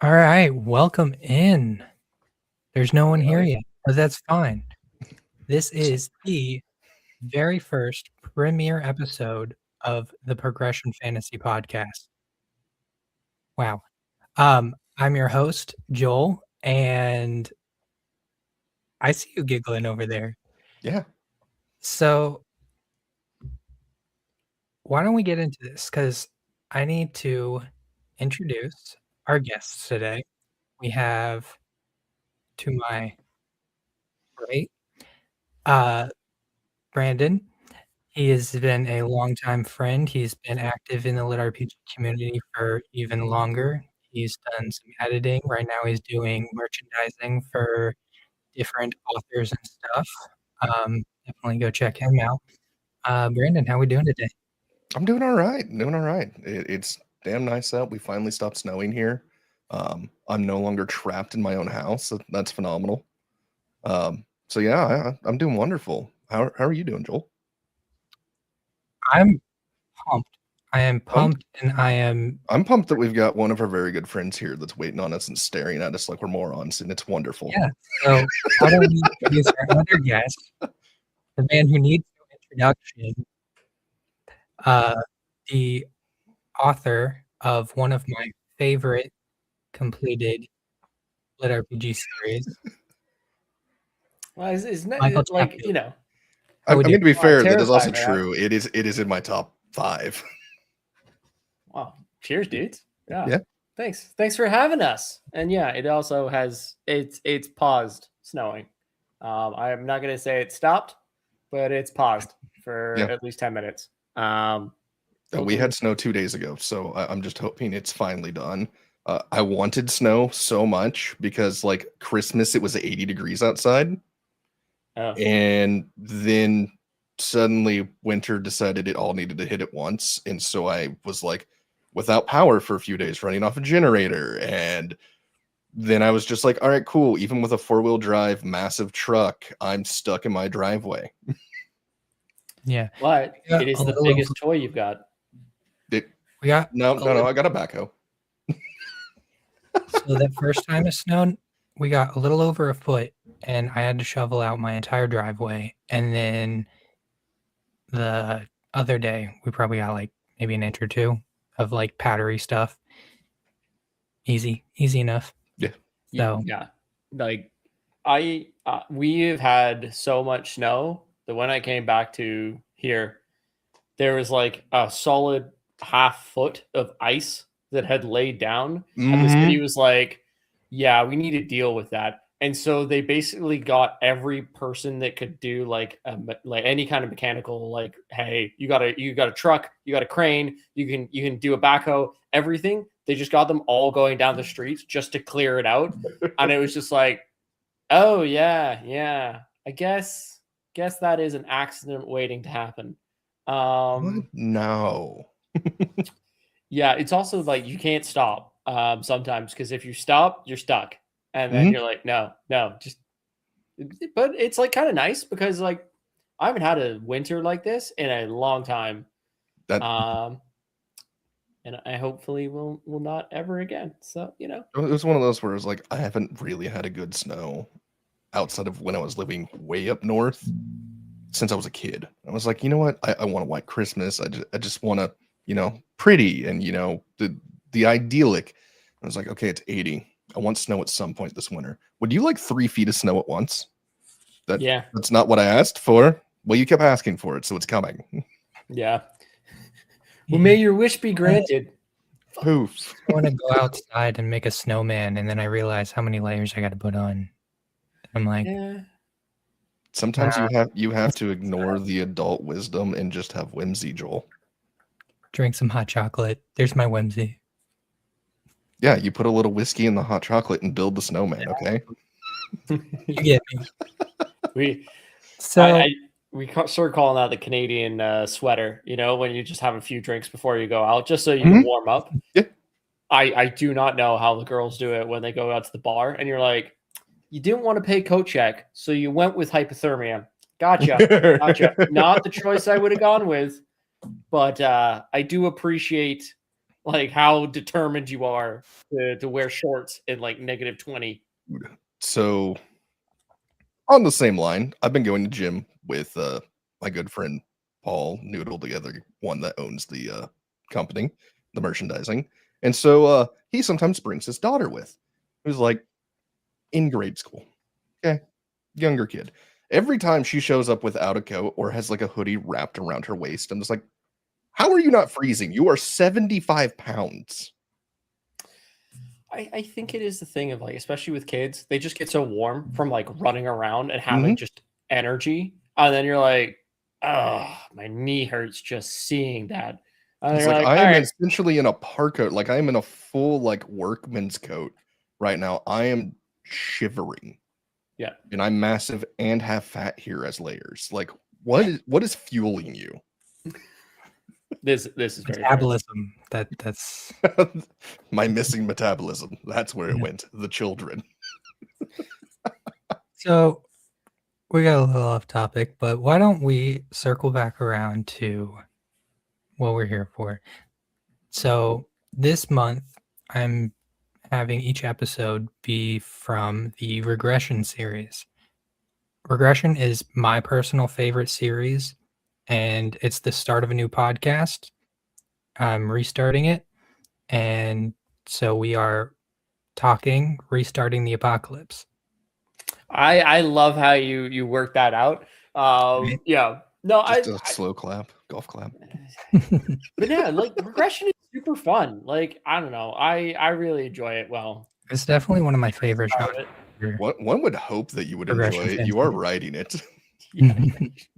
All right, welcome in. There's no one here Howdy. yet, but that's fine. This is the very first premiere episode of the Progression Fantasy Podcast. Wow. I'm your host, Joel, and I see you giggling over there. Yeah. So why don't we get into this? Because I need to introduce our guests today. We have to my right, Brandon. He has been a longtime friend. He's been active in the lit RPG community for even longer. He's done some editing. Right now he's doing merchandising for different authors and stuff. Definitely go check him out. Brandon, how we doing today? I'm doing all right. Doing all right. It's damn nice out. We finally stopped snowing here. I'm no longer trapped in my own house. That's phenomenal. So yeah, I'm doing wonderful. How are you doing, Joel? I'm pumped. I am Pumped? pumped and I am I'm pumped that we've got one of our very good friends here that's waiting on us and staring at us like we're morons, and it's wonderful. yeah. So why don't we introduce our other guest, the man who needs no introduction, the author of one of my favorite completed lit RPG series, Well, it's not Michael like, Chatfield. I mean, to be I'm fair, that is also terrified, man. true. It is in my top 5. Wow. Cheers, dudes. Yeah. Thanks for having us. And yeah, it also has it's paused snowing. I'm not gonna say it stopped, but it's paused for Yeah. at least 10 minutes. We had snow 2 days ago, so I'm just hoping it's finally done. I wanted snow so much because, like, Christmas, it was 80 degrees outside, Oh. and then suddenly winter decided it all needed to hit at once, and so I was, like, without power for a few days, running off a generator, and then I was just like, "All right, cool, even with a four-wheel drive massive truck, I'm stuck in my driveway." Yeah. But Yeah, it is a the little biggest toy you've got. We got No, a little I got a backhoe. so that first time it snowed, we got a little over a foot, and I had to shovel out my entire driveway, and then the other day, we probably got, like, maybe an inch or 2 of, like, powdery stuff. Easy enough. Yeah. So Yeah. Like we've had so much snow that when I came back to here, there was like a solid half foot of ice that had laid down, and the city Mhm. was like, "Yeah, we need to deal with that." And so they basically got every person that could do like like any kind of mechanical, like, "Hey, you got a truck, you got a crane, you can do a backhoe, everything." They just got them all going down the streets just to clear it out, and it was just like, "Oh yeah, I guess that is an accident waiting to happen." What? No. Yeah, it's also like you can't stop sometimes, because if you stop, you're stuck, and then Mhm. you're like, no, just. But it's like kind of nice because like I haven't had a winter like this in a long time, That and I hopefully will not ever again. So it was one of those where it was like, I haven't really had a good snow outside of when I was living way up north since I was a kid. I was like, you know what? I want a white Christmas. I just want to, pretty and the idyllic. I was like, okay, it's 80. I want snow at some point this winter. Would you like 3 feet of snow at once? yeah, That's not what I asked for. Well, you kept asking for it, so it's coming. yeah. Well, may your wish be granted. Poof. I want to go outside and make a snowman, and then I realize how many layers I got to put on. I'm like, Yeah. Sometimes you have to ignore the adult wisdom and just have whimsy, Joel. drink some hot chocolate. There's my whimsy. Yeah, you put a little whiskey in the hot chocolate and build the snowman, okay? You get me. we So we start calling that the Canadian sweater, when you just have a few drinks before you go out, just so you Mhm. can warm up. Yeah. I do not know how the girls do it when they go out to the bar, and you're like, you didn't want to pay coat check, so you went with hypothermia. Gotcha. Not the choice I would have gone with, but I do appreciate like how determined you are to wear shorts in like -20. So on the same line, I've been going to gym with my good friend Paul Noodle, together, one that owns the company, the merchandising. And so he sometimes brings his daughter with, who's like in grade school. Okay. Younger kid. Every time she shows up without a coat or has like a hoodie wrapped around her waist, I'm just like, how are you not freezing? You are 75 pounds. I think it is the thing of like, especially with kids, they just get so warm from like running around and having Mhm. just energy. And then you're like, oh, my knee hurts just seeing that. And It's you're like like, I all am right, essentially in a parka, like I am in a full like workman's coat right now. I am shivering, yeah. and I'm massive and have fat here as layers. Like what is fueling you? This is very fair. Metabolism. That's My missing metabolism. That's where it Yeah. went. The children. So we got a little off topic, but why don't we circle back around to what we're here for? So this month, I'm having each episode be from the regression series. Regression is my personal favorite series, and it's the start of a new podcast. I'm restarting it, and so we are talking restarting the apocalypse. I love how you work that out. Right? Yeah. No, Just a slow clap, golf clap. but yeah, like regression is super fun. Like, I don't know. I really enjoy it. Well, It's definitely one of my favorite part genres. of One would hope that you would enjoy Regression it. fans You are do. writing it. Yeah,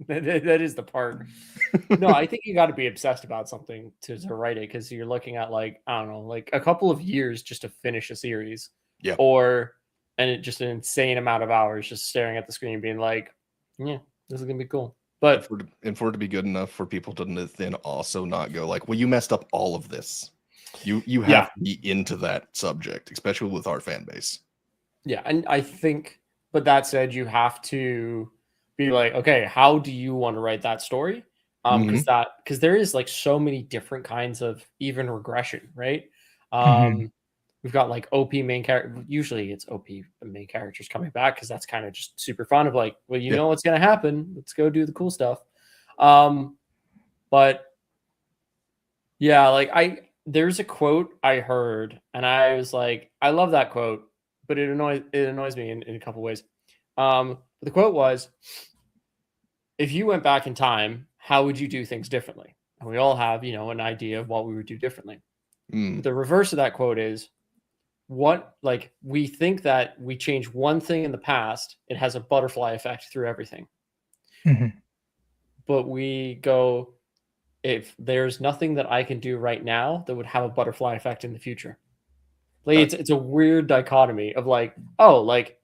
that is the part. No, I think you got to be obsessed about something to write it, because you're looking at like, I don't know, like a couple of years just to finish a series, Yeah. or just an insane amount of hours just staring at the screen, being like, yeah, this is gonna be cool. But And for it to be good enough for people to then also not go like, well, you messed up all of this. You have yeah, to be into that subject, especially with our fan base. yeah, and I think, but that said, you have to be like, okay, how do you want to write that story? Mhm. Because there is like so many different kinds of even regression, right? Mhm. We've got like OP main character. Usually, it's OP main characters coming back, because that's kind of just super fun. Of like, well, you Yeah. know what's gonna happen. Let's go do the cool stuff. Um, but yeah, like there's a quote I heard, and I was like, I love that quote, but it annoys me in a couple ways. The quote was, "If you went back in time, how would you do things differently?" And we all have, an idea of what we would do differently. Mm. But the reverse of that quote is, what like we think that we change one thing in the past, it has a butterfly effect through everything. Mhm. But we go, if there's nothing that I can do right now that would have a butterfly effect in the future. Like Uh, it's a weird dichotomy of like, oh, like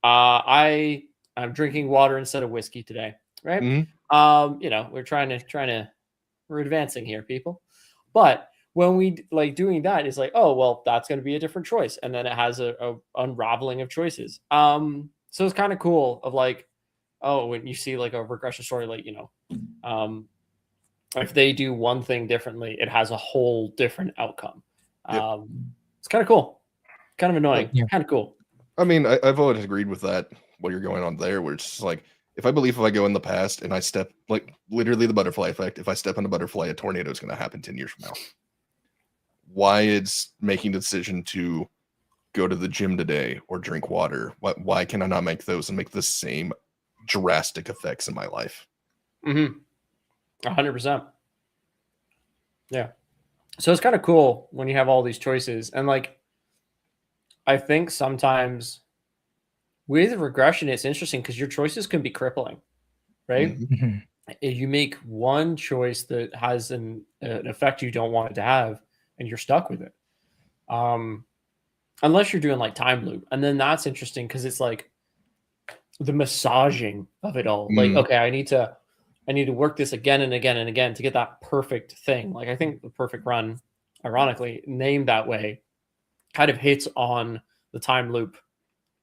I'm drinking water instead of whiskey today, right? mhm. We're advancing here, people. But when we like doing that, it's like, oh well, that's going to be a different choice, and then it has a unraveling of choices. So it's kind of cool of like, oh, when you see like a regression story, like um, if they do one thing differently, it has a whole different outcome. Yep. It's kind of cool, kind of Look, annoying, Yeah. kind of cool. I mean, I've always agreed with that. What you're going on there, where it's just like, if I believe if I go in the past and I step, like literally the butterfly effect, if I step on a butterfly, a tornado is going to happen 10 years from now. Why it's making the decision to go to the gym today or drink water? Why can I not make those and make the same drastic effects in my life? 100%. Yeah. So it's kind of cool when you have all these choices, and like I think sometimes with regression, it's interesting because your choices can be crippling, right? Mhm. Mhm. If you make one choice that has an effect you don't want it to have, and you're stuck with it. Unless you're doing like time loop, and then that's interesting because it's like the massaging of it all. Like, Mhm. okay, I need to work this again and again and again to get that perfect thing. Like, I think the perfect run, ironically named that way, kind of hits on the time loop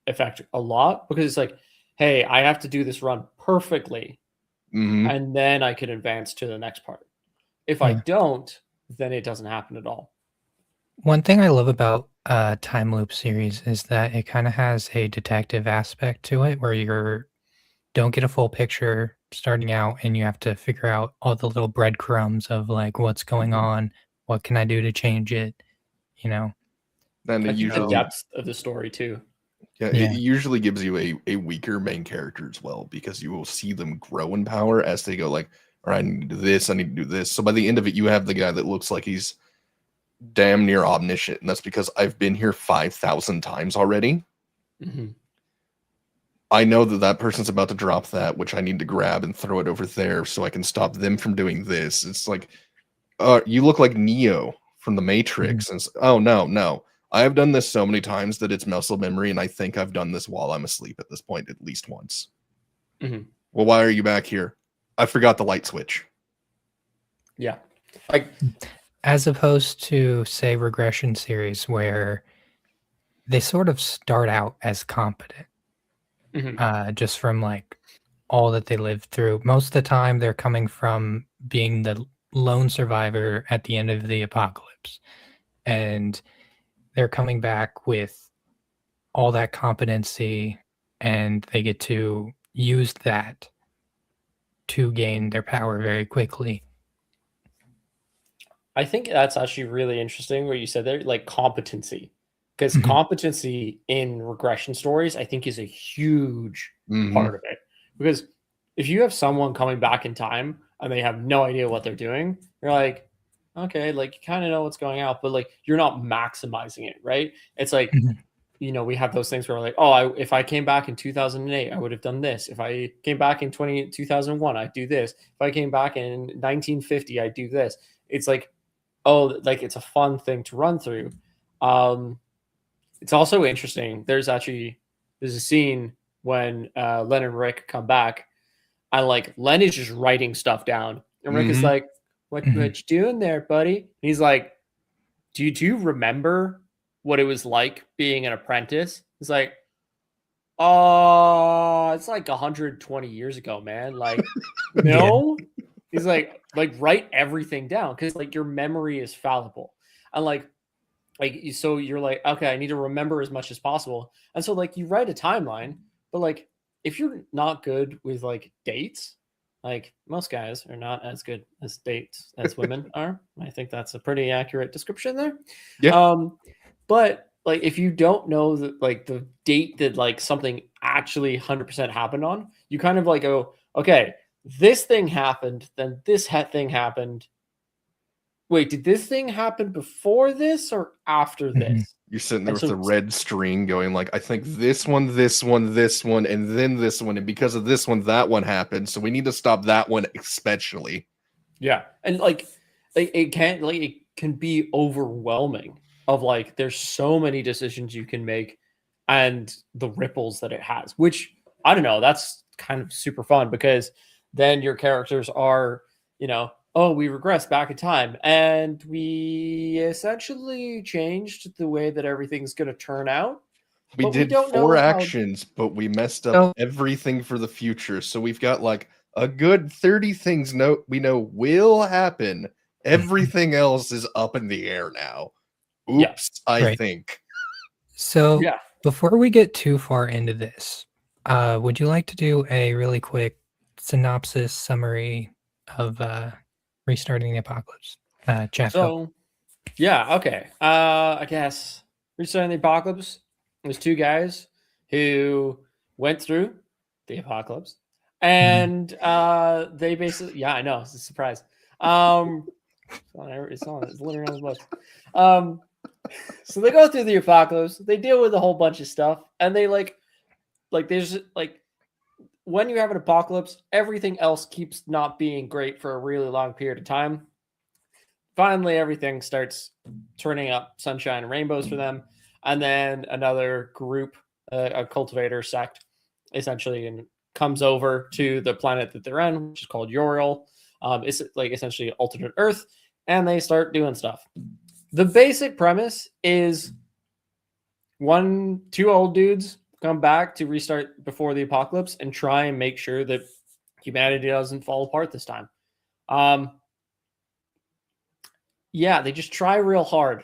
effect a lot, because it's like, hey, I have to do this run perfectly, Mhm. and then I can advance to the next part. If I Yeah. don't, then it doesn't happen at all. One thing I love about time loop series is that it kind of has a detective aspect to it where you don't get a full picture starting out and you have to figure out all the little breadcrumbs of like what's going Mhm. on, what can I do to change it, you know? And I it think the So, usually, depth of the story too. yeah, it yeah. usually gives you a weaker main character as well because you will see them grow in power as they go. Like, all right, I need to do this, I need to do this. So by the end of it, you have the guy that looks like he's damn near omniscient, and that's because I've been here 5,000 times already. Mhm. I know that that person's about to drop that, which I need to grab and throw it over there so I can stop them from doing this. It's like, you look like Neo from the Mhm. Matrix. And oh, no, no. I have done this so many times that it's muscle memory, and I think I've done this while I'm asleep at this point at least once. Mhm. Well, why are you back here? I forgot the light switch. Yeah. Like, As opposed to, say, regression series where they sort of start out as competent, mhm. just from like all that they lived through. Most of the time, they're coming from being the lone survivor at the end of the apocalypse. And they're coming back with all that competency and they get to use that to gain their power very quickly. I think that's actually really interesting what you said there, like competency. Because Mhm, competency in regression stories, I think, is a huge Hmm. part of it. Because if you have someone coming back in time and they have no idea what they're doing, you're like, okay, like you kind of know what's going out, but like you're not maximizing it, right? It's like, mhm, we have those things where we're like, oh, if I came back in 2008, I would have done this. If I came back in 2001, I'd do this. If I came back in 1950, I'd do this. It's like, oh, like it's a fun thing to run through. Um, it's also interesting. There's a scene when Len and Rick come back, and like Len is just writing stuff down, and Rick is Hmm. like, mhm. what you doing there, buddy?" And he's like, do you remember what it was like being an apprentice? He's like, oh, it's like 120 years ago, man. Like, Yeah. no. He's like write everything down because like your memory is fallible. And so you're like, okay, I need to remember as much as possible. And so like you write a timeline, but like if you're not good with like dates, like most guys are not as good as dates as women are. I think that's a pretty accurate description there. Yeah. Um, but like if you don't know the date that like something actually 100% happened on, you kind of like go, okay, this thing happened, then thing happened. Wait, did this thing happen before this or after Mhm. this? You're sitting there And with the so red string going like, I think this one, this one, this one, and then this one. And because of this one, that one happened. So we need to stop that one especially. yeah, and like it can be overwhelming of like there's so many decisions you can make and the ripples that it has, which I don't know, that's kind of super fun because then your characters are, oh, we regressed back in time and we essentially changed the way that everything's going to turn out, We but we did don't 4 know how. actions, but we messed up So, everything for the future. So we've got like a good 30 things we know will happen. Everything else is up in the air now. Yeah. Oops, I right. think. So, Yeah. before we get too far into this, would you like to do a really quick synopsis summary of restarting the apocalypse? Chatfield. So yeah, okay. I guess Restarting the Apocalypse. There's two guys who went through the apocalypse, Mhm. and they basically, yeah, I know, it's a surprise. Um, it's literally on his books. Um, so they go through the apocalypse. They deal with a whole bunch of stuff, and they there's like when you have an apocalypse, everything else keeps not being great for a really long period of time. Finally everything starts turning up sunshine and rainbows for them, and then another group, a cultivator sect essentially, and comes over to the planet that they're in, which is called Uriel. It's like essentially alternate Earth, and they start doing stuff. The basic premise is two old dudes come back to restart before the apocalypse and try and make sure that humanity doesn't fall apart this time. um, yeah, they just try real hard.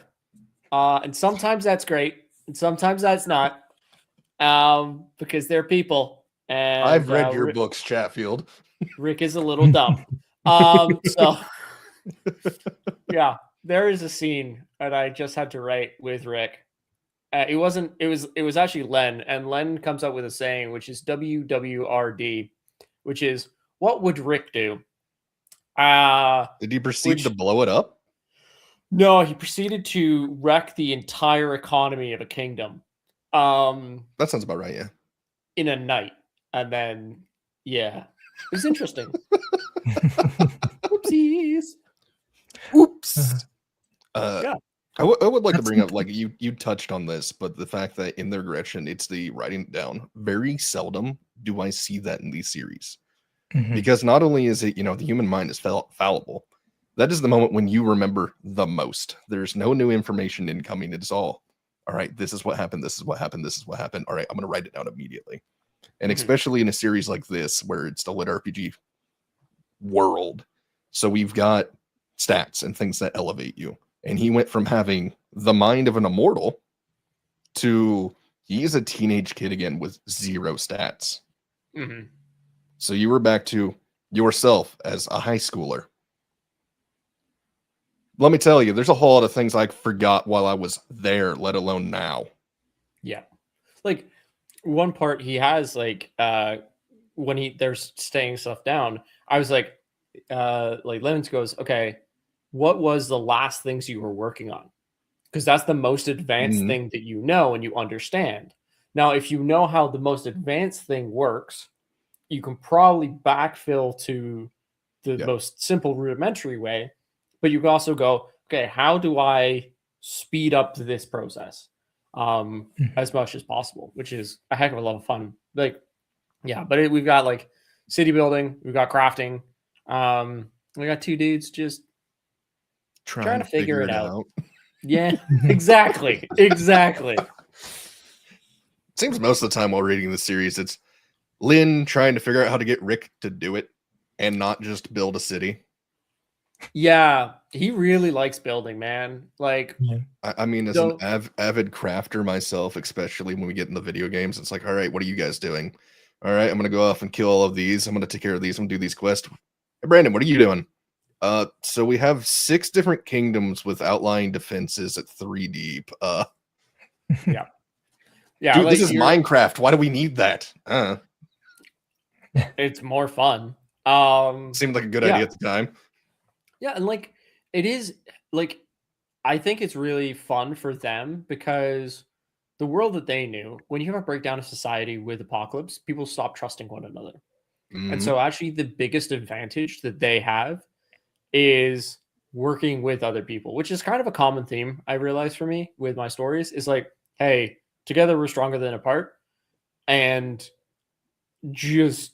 And sometimes that's great, and sometimes that's not, because they're people, I've and read your books, Chatfield. Rick is a little dumb. So yeah, there is a scene that I just had to write with Rick. It wasn't. It was actually Len, and Len comes up with a saying, which is WWRD, which is what would Rick do? Did he proceed to Which blow it up? no, he proceeded to wreck the entire economy of a kingdom, That sounds about right, yeah. in a night, and then yeah, it was interesting. Whoopsies. Oops. Yeah. I would like to That's bring up, like, you touched on this, but the fact that in their direction, it's the writing it down. Very seldom do I see that in these series. Mhm. Because not only is it, the human mind is fallible, that is the moment when you remember the most. There's no new information incoming. It's all right, this is what happened, this is what happened, this is what happened. All right, I'm going to write it down immediately. And Mhm. especially in a series like this, where it's the lit RPG world. So we've got stats and things that elevate you. And he went from having the mind of an immortal to he's a teenage kid again with 0 stats. Mhm. So you were back to yourself as a high schooler. Let me tell you, there's a whole lot of things I forgot while I was there, let alone now. Yeah. Like one part he has like when they're staying stuff down, I was like Lemons goes, okay, what was the last things you were working on? Because that's the most advanced Mhm. thing that you know and you understand. Now, if you know how the most advanced thing works, you can probably backfill to the Yeah. most simple rudimentary way, but you can also go, okay, how do I speed up this process as much as possible, which is a heck of a lot of fun. Like, yeah, but we've got like city building, we've got crafting, we got 2 dudes just trying to figure it out. Yeah, exactly, exactly. Seems most of the time while reading the series, it's Lynn trying to figure out how to get Rick to do it and not just build a city. Yeah, he really likes building, man. Like, Yeah. I mean, as an so avid crafter myself, especially when we get in the video games, it's like, all right, what are you guys doing? All right, I'm gonna go off and kill all of these. I'm gonna take care of these. I'm gonna do these quests. Hey, Brandon, what are you doing? So we have 6 different kingdoms with outlying defenses at 3 deep. yeah, yeah, Dude, this like is Minecraft. Why do we need that? it's more fun. Seemed like a good Yeah, idea at the time. yeah, and like it is like I think it's really fun for them because the world that they knew, when you have a breakdown of society with apocalypse, people stop trusting one another. And Mhm. so actually the biggest advantage that they have is working with other people, which is kind of a common theme I realize for me with my stories is like, hey, together we're stronger than apart, and just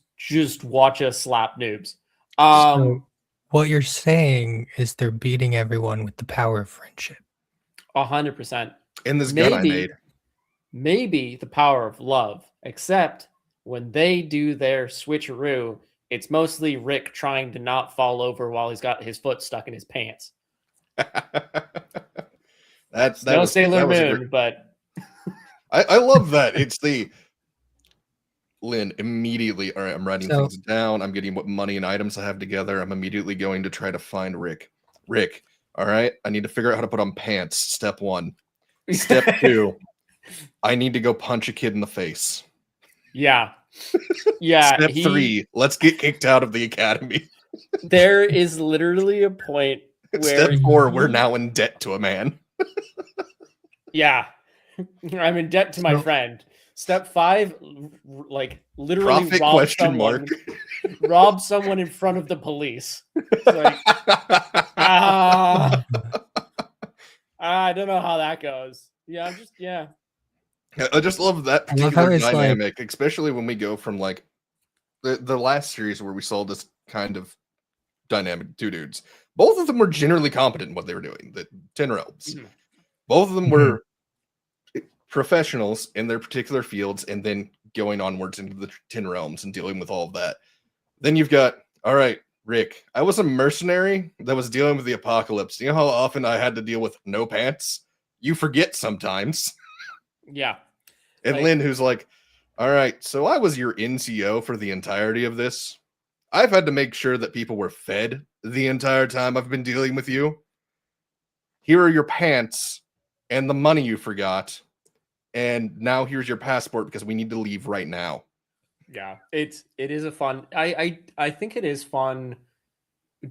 watch us slap noobs. So what you're saying is they're beating everyone with the power of friendship. 100%. And this gun I made. Maybe the power of love, except when they do their switcheroo, it's mostly Rick trying to not fall over while he's got his foot stuck in his pants. that No was Sailor a great. Moon, but I love that. It's the Lynn immediately. All right, I'm writing So things down. I'm getting what money and items I have together. I'm immediately going to try to find Rick. Rick, all right, I need to figure out how to put on pants. Step 1. Step 2, I need to go punch a kid in the face. yeah. Yeah. Step 3, let's get kicked out of the academy. There is literally a point where Step 4, we're now in debt to a man. yeah. I'm in debt to my So- friend. Step 5, like literally Profit question mark. rob someone in front of the police. It's like, I don't know how that goes. Yeah, yeah. I just love that I love how particular it's like dynamic, especially when we go from like the last series where we saw this kind of dynamic, 2 dudes. Both of them were generally competent in what they were doing. The 10 realms. Mhm. Both of them Mhm. were professionals in their particular fields, and then going onwards into the 10 realms and dealing with all of that. Then you've got, all right, Rick, I was a mercenary that was dealing with the apocalypse. You know how often I had to deal with no pants? you forget sometimes. Yeah. And Like- Lynn, who's like, all right, so I was your NCO for the entirety of this. I've had to make sure that people were fed the entire time I've been dealing with you. Here are your pants and the money you forgot. And now here's your passport because we need to leave right now. Yeah, it is a fun. I think it is fun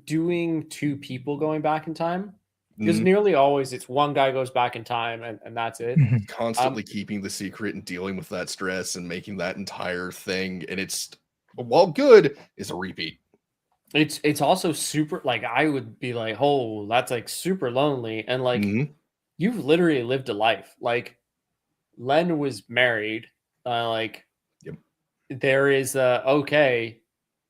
doing two people going back in time, because Mhm. nearly always it's one guy goes back in time and that's it. Mhm. Constantly keeping the secret and dealing with that stress and making that entire thing. And it's, while good, is a repeat. It's also super, like, I would be like, oh, that's like super lonely, and like Mhm. you've literally lived a life. Like Len was married, like Yep. there is okay,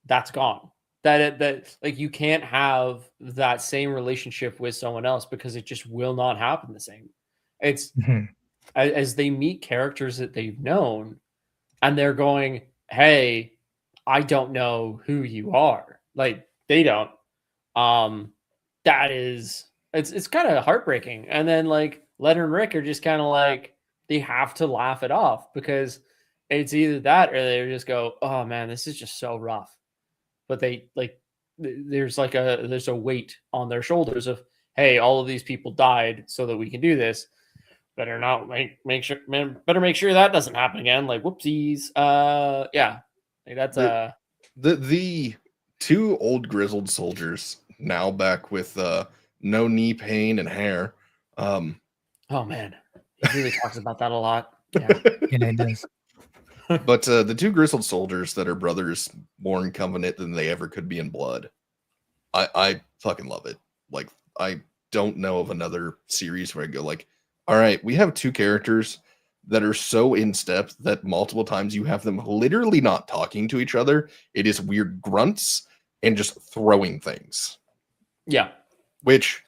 that's gone. That like you can't have that same relationship with someone else because it just will not happen the same. It's Mhm. as they meet characters that they've known and they're going, hey, I don't know who you are. Like they don't. That is, it's kind of heartbreaking. And then like Leonard and Rick are just kind of like, they have to laugh it off because it's either that or they just go, oh man, this is just so rough. But they like there's a weight on their shoulders of, hey, all of these people died so that we can do this. Better not make sure, man, better make sure that doesn't happen again. Like whoopsies. Yeah. Like that's The two old grizzled soldiers now back with no knee pain and hair. oh man. He really talks about that a lot. Yeah. Yeah, it does. But the two grizzled soldiers that are brothers more in covenant than they ever could be in blood. I fucking love it. Like, I don't know of another series where I go like, all right, we have two characters that are so in step that multiple times you have them literally not talking to each other. It is weird grunts and just throwing things. Yeah. Which,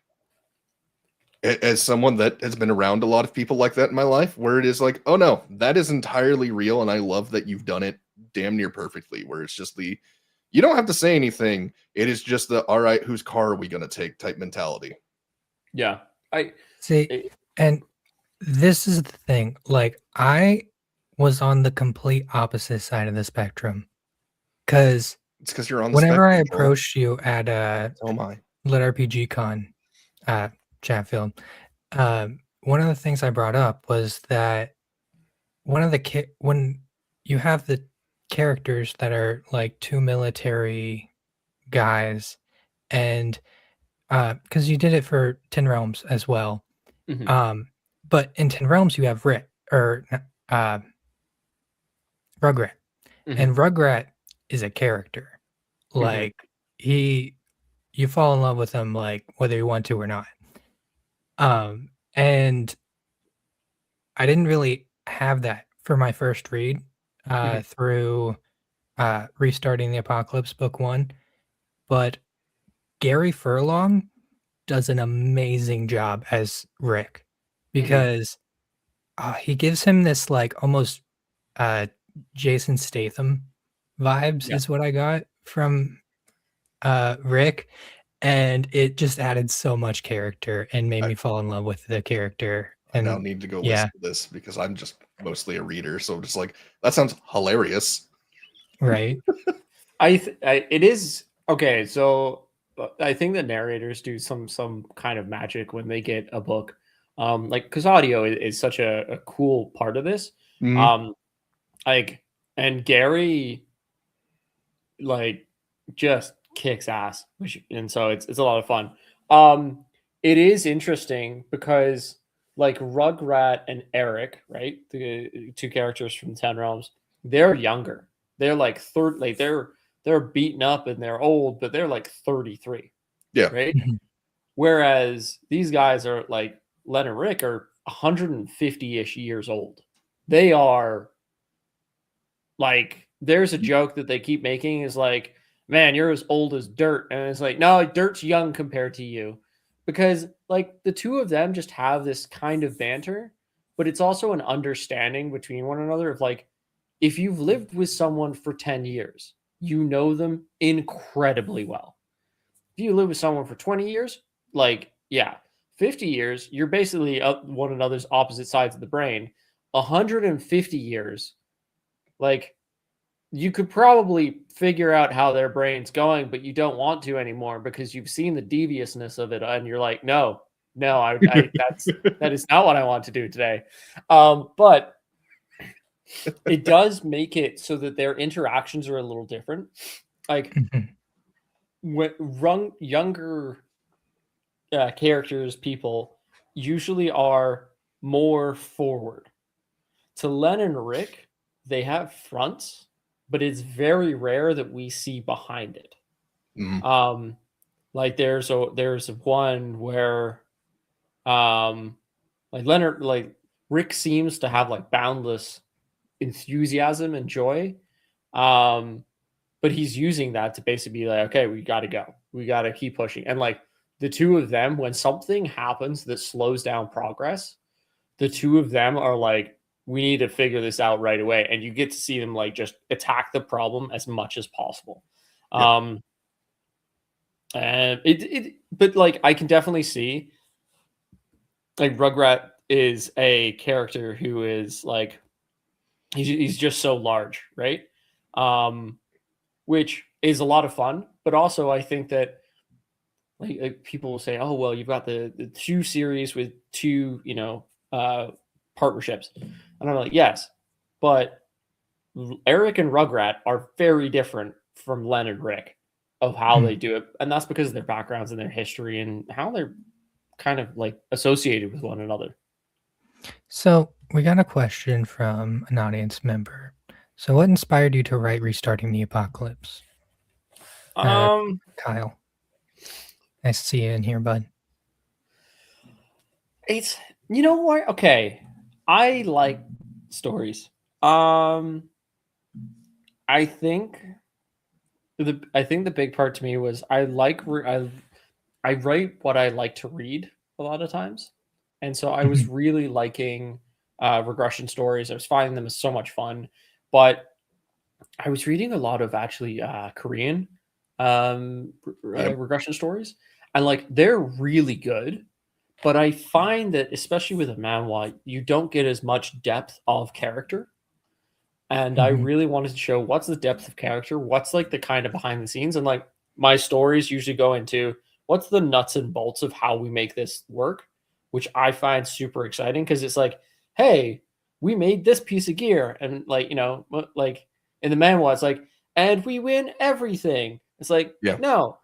as someone that has been around a lot of people like that in my life, where it is like, oh no, that is entirely real, and I love that you've done it damn near perfectly. Where it's just the, you don't have to say anything. It is just the, all right, whose car are we gonna take type mentality. Yeah. See, and this is the thing. Like, I was on the complete opposite side of the spectrum because It's because you're on the whenever I spectrum, Joel. approached you at So am I. Lit RPG Con at Chatfield, one of the things I brought up was that when you have the characters that are like two military guys, and because you did it for 10 Realms as well. Mhm. But in 10 Realms, you have Rugrat, and Mhm. Rugrat is a character. Mhm. Like, you fall in love with him, like, whether you want to or not. And I didn't really have that for my first read Mhm. through Restarting the Apocalypse Book 1, but Gary Furlong does an amazing job as Rick because he gives him this like almost uh, Jason Statham vibes Yeah. is what I got from Rick, and it just added so much character and made I, me fall in love with the character. I now And need to go yeah, listen to this because I'm just mostly a reader. So I'm just like, that sounds hilarious. right. It is okay. So I think the narrators do some kind of magic when they get a book, like because audio is such a cool part of this. Mhm. Um, like and Gary like just kicks ass, which and so it's a lot of fun. It is interesting because like Rugrat and Eric, right, the two characters from Ten Realms, they're younger. They're like third, like they're beaten up and they're old, but they're like 33, Yeah. right? Mhm. Whereas these guys are like Len and Rick are 150-ish years old. They are like, there's a joke that they keep making is like, man, you're as old as dirt. And it's like, no, dirt's young compared to you. Because like the two of them just have this kind of banter, but it's also an understanding between one another of like, if you've lived with someone for 10 years, you know them incredibly well. If you live with someone for 20 years, like, yeah, 50 years, you're basically one another's opposite sides of the brain. 150 years, like you could probably figure out how their brain's going, but you don't want to anymore because you've seen the deviousness of it, and you're like, no, that is not what I want to do today. But it does make it so that their interactions are a little different. Like Mhm. when younger characters, people usually are more forward. To Len and Rick, they have fronts, but it's very rare that we see behind it. Mm. Like there's one where like Rick seems to have like boundless enthusiasm and joy. But he's using that to basically be like, okay, we got to go. We got to keep pushing. And like the two of them, when something happens that slows down progress, the two of them are like, we need to figure this out right away. And you get to see them like just attack the problem as much as possible. Yep. And but like I can definitely see like Rugrat is a character who is like he's just so large, right? Which is a lot of fun, but also I think that like people will say, oh well, you've got the two series with two partnerships, and I'm like, yes, but Eric and Rugrat are very different from Len and Rick of how they do it, and that's because of their backgrounds and their history and how they're kind of like associated with one another. So we got a question from an audience member. So what inspired you to write Restarting the Apocalypse? Kyle. Nice to see you in here, bud. It's you know what? Okay. I like stories. I think the big part to me was I write what I like to read a lot of times. And so I was really liking regression stories. I was finding them so much fun. But I was reading a lot of actually Korean regression stories. And like they're really good. But I find that especially with a manhwa, you don't get as much depth of character. And I really wanted to show what's the depth of character, what's like the kind of behind the scenes, and like my stories usually go into what's the nuts and bolts of how we make this work, which I find super exciting because it's like, hey, we made this piece of gear, and like like in the manhwa, it's like, and we win everything. It's like, Yeah. no,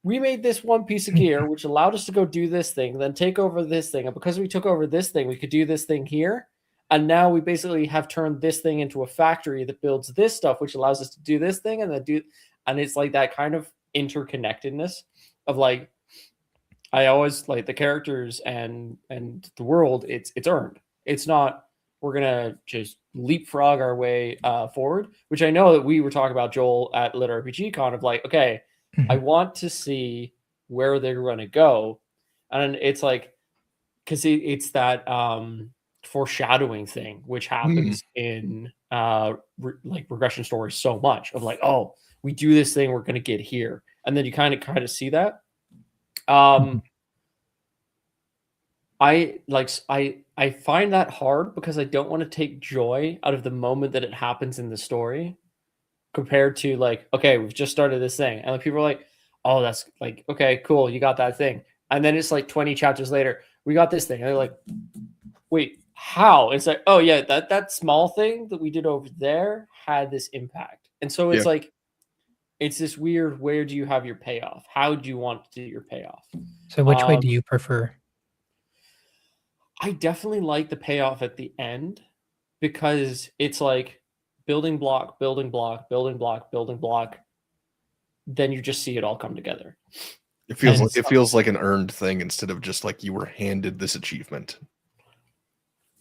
we made this one piece of gear which allowed us to go do this thing, then take over this thing, and because we took over this thing, we could do this thing here. And now we basically have turned this thing into a factory that builds this stuff, which allows us to do this thing and it's like that kind of interconnectedness of like, I always like the characters and the world. It's earned. It's not we're gonna just leapfrog our way forward. Which I know that we were talking about Joel at Lit RPG Con of like, okay, I want to see where they're going to go, and it's like because it's that foreshadowing thing which happens in like regression stories so much of like, oh, we do this thing, we're going to get here, and then you kind of see that. I find that hard because I don't want to take joy out of the moment that it happens in the story compared to like, okay, we've just started this thing, and like, people are like, oh, that's like, okay, cool, you got that thing, and then it's like 20 chapters later, we got this thing, and they're like, wait, how? It's like, oh yeah, that small thing that we did over there had this impact. And so it's like, it's this weird, where do you have your payoff? How do you want to do your payoff? So which way do you prefer? I definitely like the payoff at the end because it's like building block, building block, building block, building block. Then you just see it all come together. It feels like an earned thing instead of just like you were handed this achievement.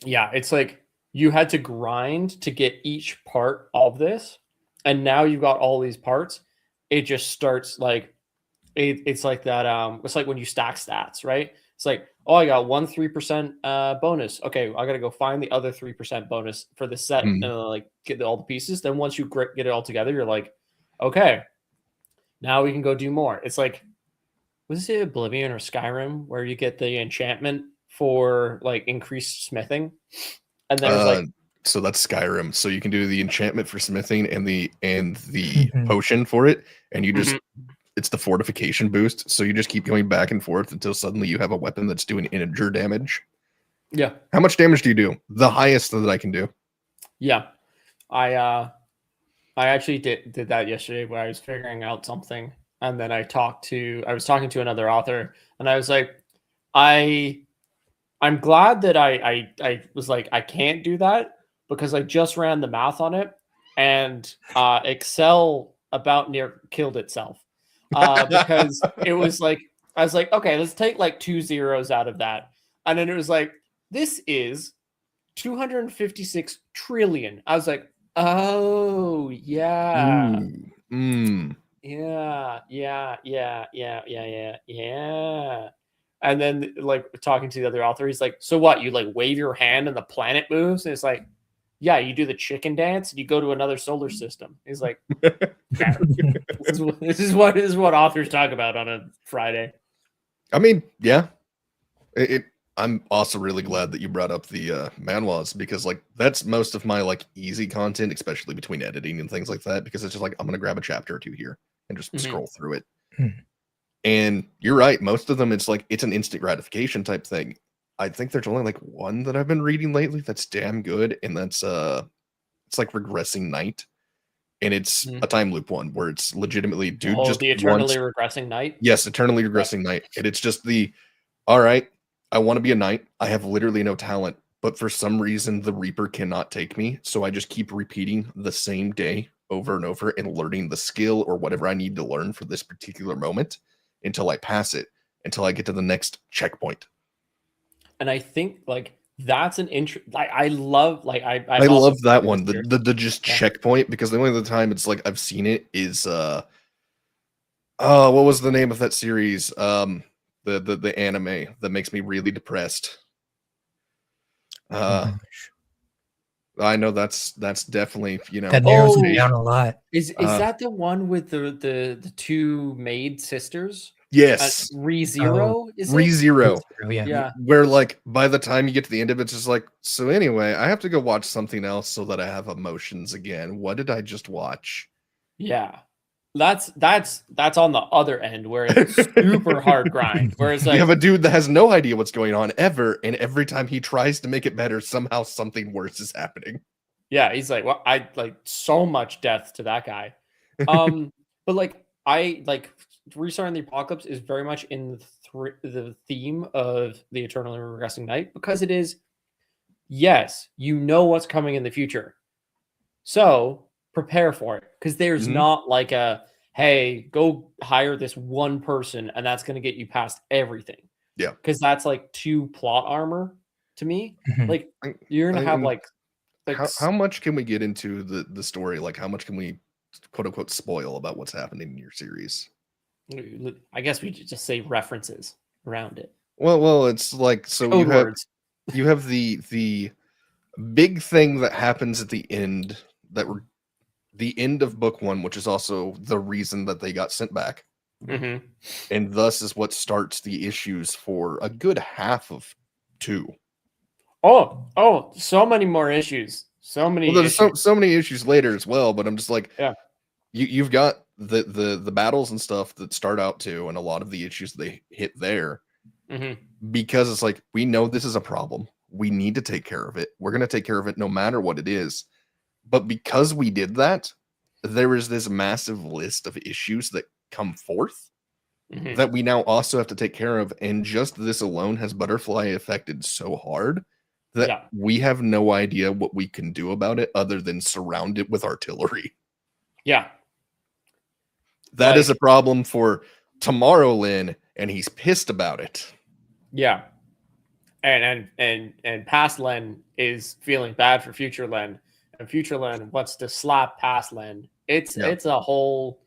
Yeah, it's like you had to grind to get each part of this, and now you've got all these parts. It just starts like it's like that. It's like when you stack stats, right? It's like, oh, I got 3% bonus. Okay, I got to go find the other 3% bonus for the set, and like get all the pieces. Then once you get it all together, you're like, okay, now we can go do more. It's like was it Oblivion or Skyrim where you get the enchantment for like increased smithing, and there's like So that's Skyrim. So you can do the enchantment for smithing and the Mhm. potion for it, and you just Mhm. it's the fortification boost. So you just keep going back and forth until suddenly you have a weapon that's doing integer damage. Yeah, How much damage do you do? The highest that I can do. yeah. I actually did that yesterday where I was figuring out something, and then I was talking to another author, and I was like, I I'm glad that I was like I can't do that because I just ran the math on it, and Excel about near killed itself, because it was like I was like, okay, let's take like 2 zeros out of that, and then it was like this is 256 trillion. I was like, oh yeah. Ooh. Mm. Yeah. And then like talking to the other author, he's like, so what? You like wave your hand and the planet moves? And it's like, yeah, you do the chicken dance and you go to another solar system. He's like, fair. This is what authors talk about on a Friday. I mean, yeah. I'm also really glad that you brought up the manhwas, because like that's most of my like easy content, especially between editing and things like that, because it's just like I'm gonna grab a chapter or two here and just Mhm. scroll through it. Mhm. And you're right, most of them it's like it's an instant gratification type thing. I think there's only like one that I've been reading lately that's damn good, and that's it's like Regressing Night. And it's Mhm. a time loop one where it's legitimately dude Oh, just the wants, eternally regressing night. yes, eternally Yeah. regressing night. And it's just the, all right, I want to be a knight. I have literally no talent, but for some reason the Reaper cannot take me. So I just keep repeating the same day over and over and learning the skill or whatever I need to learn for this particular moment until I pass it, until I get to the next checkpoint. And I think like that's an interest. Like I love like I I'm also love that into this one. series. The just Yeah. checkpoint, because the only other time it's like I've seen it is oh, what was the name of that series? The anime that makes me really depressed. Oh Uh, gosh. I know that's definitely, you know, That narrows it Oh, down temptation. a lot. is Uh, that the one with the two maid sisters? yes, Oh, ReZero, is it? ReZero, ReZero, yeah. Yeah. where like by the time you get to the end of it, it's just like, so anyway, I have to go watch something else so that I have emotions again. What did I just watch? Yeah. That's on the other end where it's super hard grind. Where it's You have like, a dude that has no idea what's going on ever, and every time he tries to make it better, somehow something worse is happening. yeah, he's like, well, I like so much death to that guy. But like I like restarting the apocalypse is very much in the theme of the eternally regressing night because it is, yes, you know what's coming in the future. So prepare for it because there's Mhm. not like a hey, go hire this one person and that's going to get you past everything. Yeah. Because that's like too plot armor to me. Mhm. Like you're gonna have And like how much can we get into the story? Like, how much can we quote unquote spoil about what's happening in your series? I guess we should just say references around it. Well, it's like, so Code words. you have the big thing that happens at the end, that were the end of book one, which is also the reason that they got sent back, Hmm. and thus is what starts the issues for a good half of two. Oh, so many more issues. So Well, many there's issues. so many issues later as well, but I'm just like, Yeah. you've got the battles and stuff that start out too, and a lot of the issues they hit there, Hmm. because it's like, we know this is a problem. We need to take care of it. We're going to take care of it no matter what it is. But because we did that, there is this massive list of issues that come forth Hmm. that we now also have to take care of. And just this alone has Butterfly affected so hard that Yeah. we have no idea what we can do about it other than surround it with artillery. Yeah. That is a Like, problem for Tomorrowland, and he's pissed about it. yeah. And past Len is feeling bad for future Len, and future Len wants to slap past Len. It's Yeah. it's a whole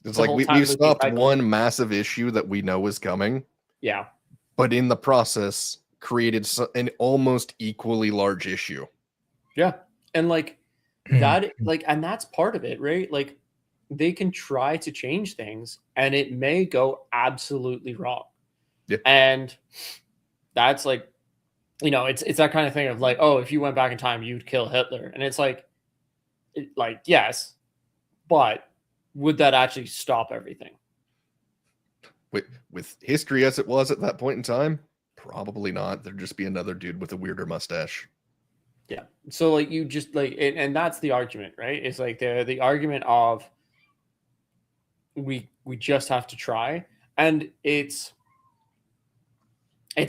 It's it's a like whole time we've loopy stopped cycle. one massive issue that we know is coming, Yeah. but in the process created an almost equally large issue. Yeah. And like Mhm. that, like, and that's part of it, right? Like they can try to change things and it may go absolutely wrong. Yeah. And that's like, it's that kind of thing of like, oh, if you went back in time, you'd kill Hitler. And it's like, yes, but would that actually stop everything? With history as it was at that point in time, probably not. There'd just be another dude with a weirder mustache. Yeah. So like you just like, and that's the argument, right? It's like the argument of we just have to try, and it's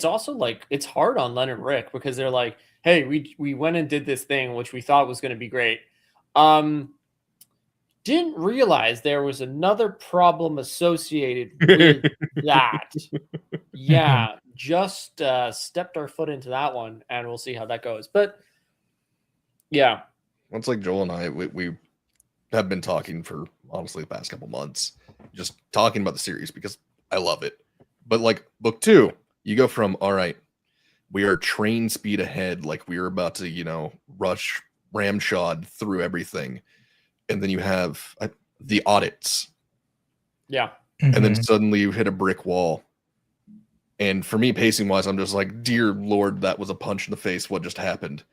also like it's hard on Len and Rick because they're like, hey, we went and did this thing which we thought was going to be great. Didn't realize there was another problem associated with that. Yeah, just stepped our foot into that one, and we'll see how that goes. But yeah, It's like Joel and I, we have been talking for honestly the past couple months, just talking about the series because I love it. But like book 2, you go from, all right, we are train speed ahead, like we are about to, rush ramshod through everything. And then you have the audits. Yeah. And then suddenly you hit a brick wall. And for me, pacing wise, I'm just like, dear Lord, that was a punch in the face. What just happened?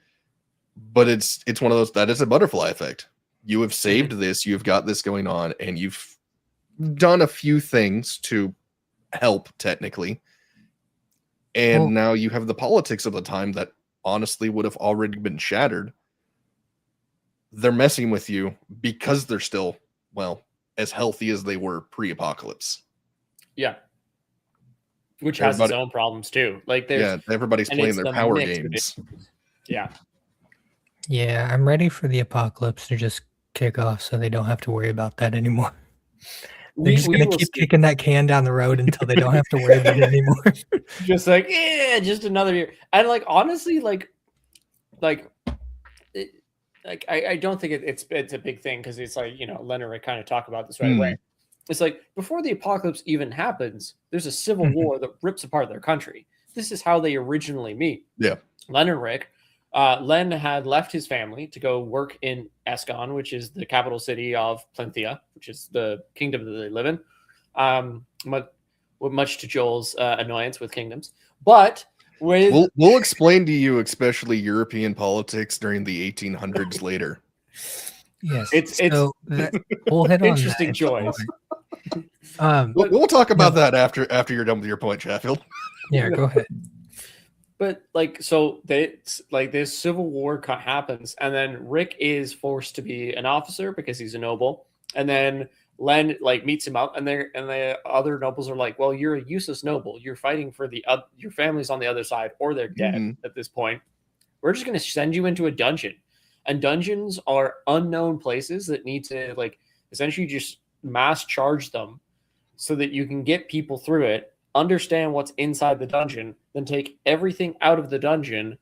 But it's one of those, that is a butterfly effect. You have saved this, you've got this going on, and you've done a few things to help technically. And now you have the politics of the time that honestly would have already been shattered. They're messing with you because they're still, well, as healthy as they were pre-apocalypse. Yeah. Which has its own problems too. Like everybody's playing their power games. Yeah. Yeah, I'm ready for the apocalypse to just kick off so they don't have to worry about that anymore. They're just going to keep kicking that can down the road until they don't have to worry about it anymore. Just like, yeah, just another year. And like, honestly, I don't think it's a big thing because it's like, Leonard kind of talk about this right away. It's like before the apocalypse even happens, there's a civil war that rips apart their country. This is how they originally meet. Yeah. Len and Rick. Len had left his family to go work in Escon, which is the capital city of Plinthia, which is the kingdom that they live in. Much to Joel's annoyance with kingdoms. But we'll explain to you, especially European politics during the 1800s later. Yes, we'll hit on interesting choice. We'll talk about that after you're done with your point, Chatfield. Yeah, go ahead. But this civil war happens, and then Rick is forced to be an officer because he's a noble, and then Len meets him up, and the other nobles are like, "Well, you're a useless noble. You're fighting for your family's on the other side, or they're dead at this point. We're just going to send you into a dungeon." And dungeons are unknown places that need to essentially just mass charge them so that you can get people through it, understand what's inside the dungeon, then take everything out of the dungeon,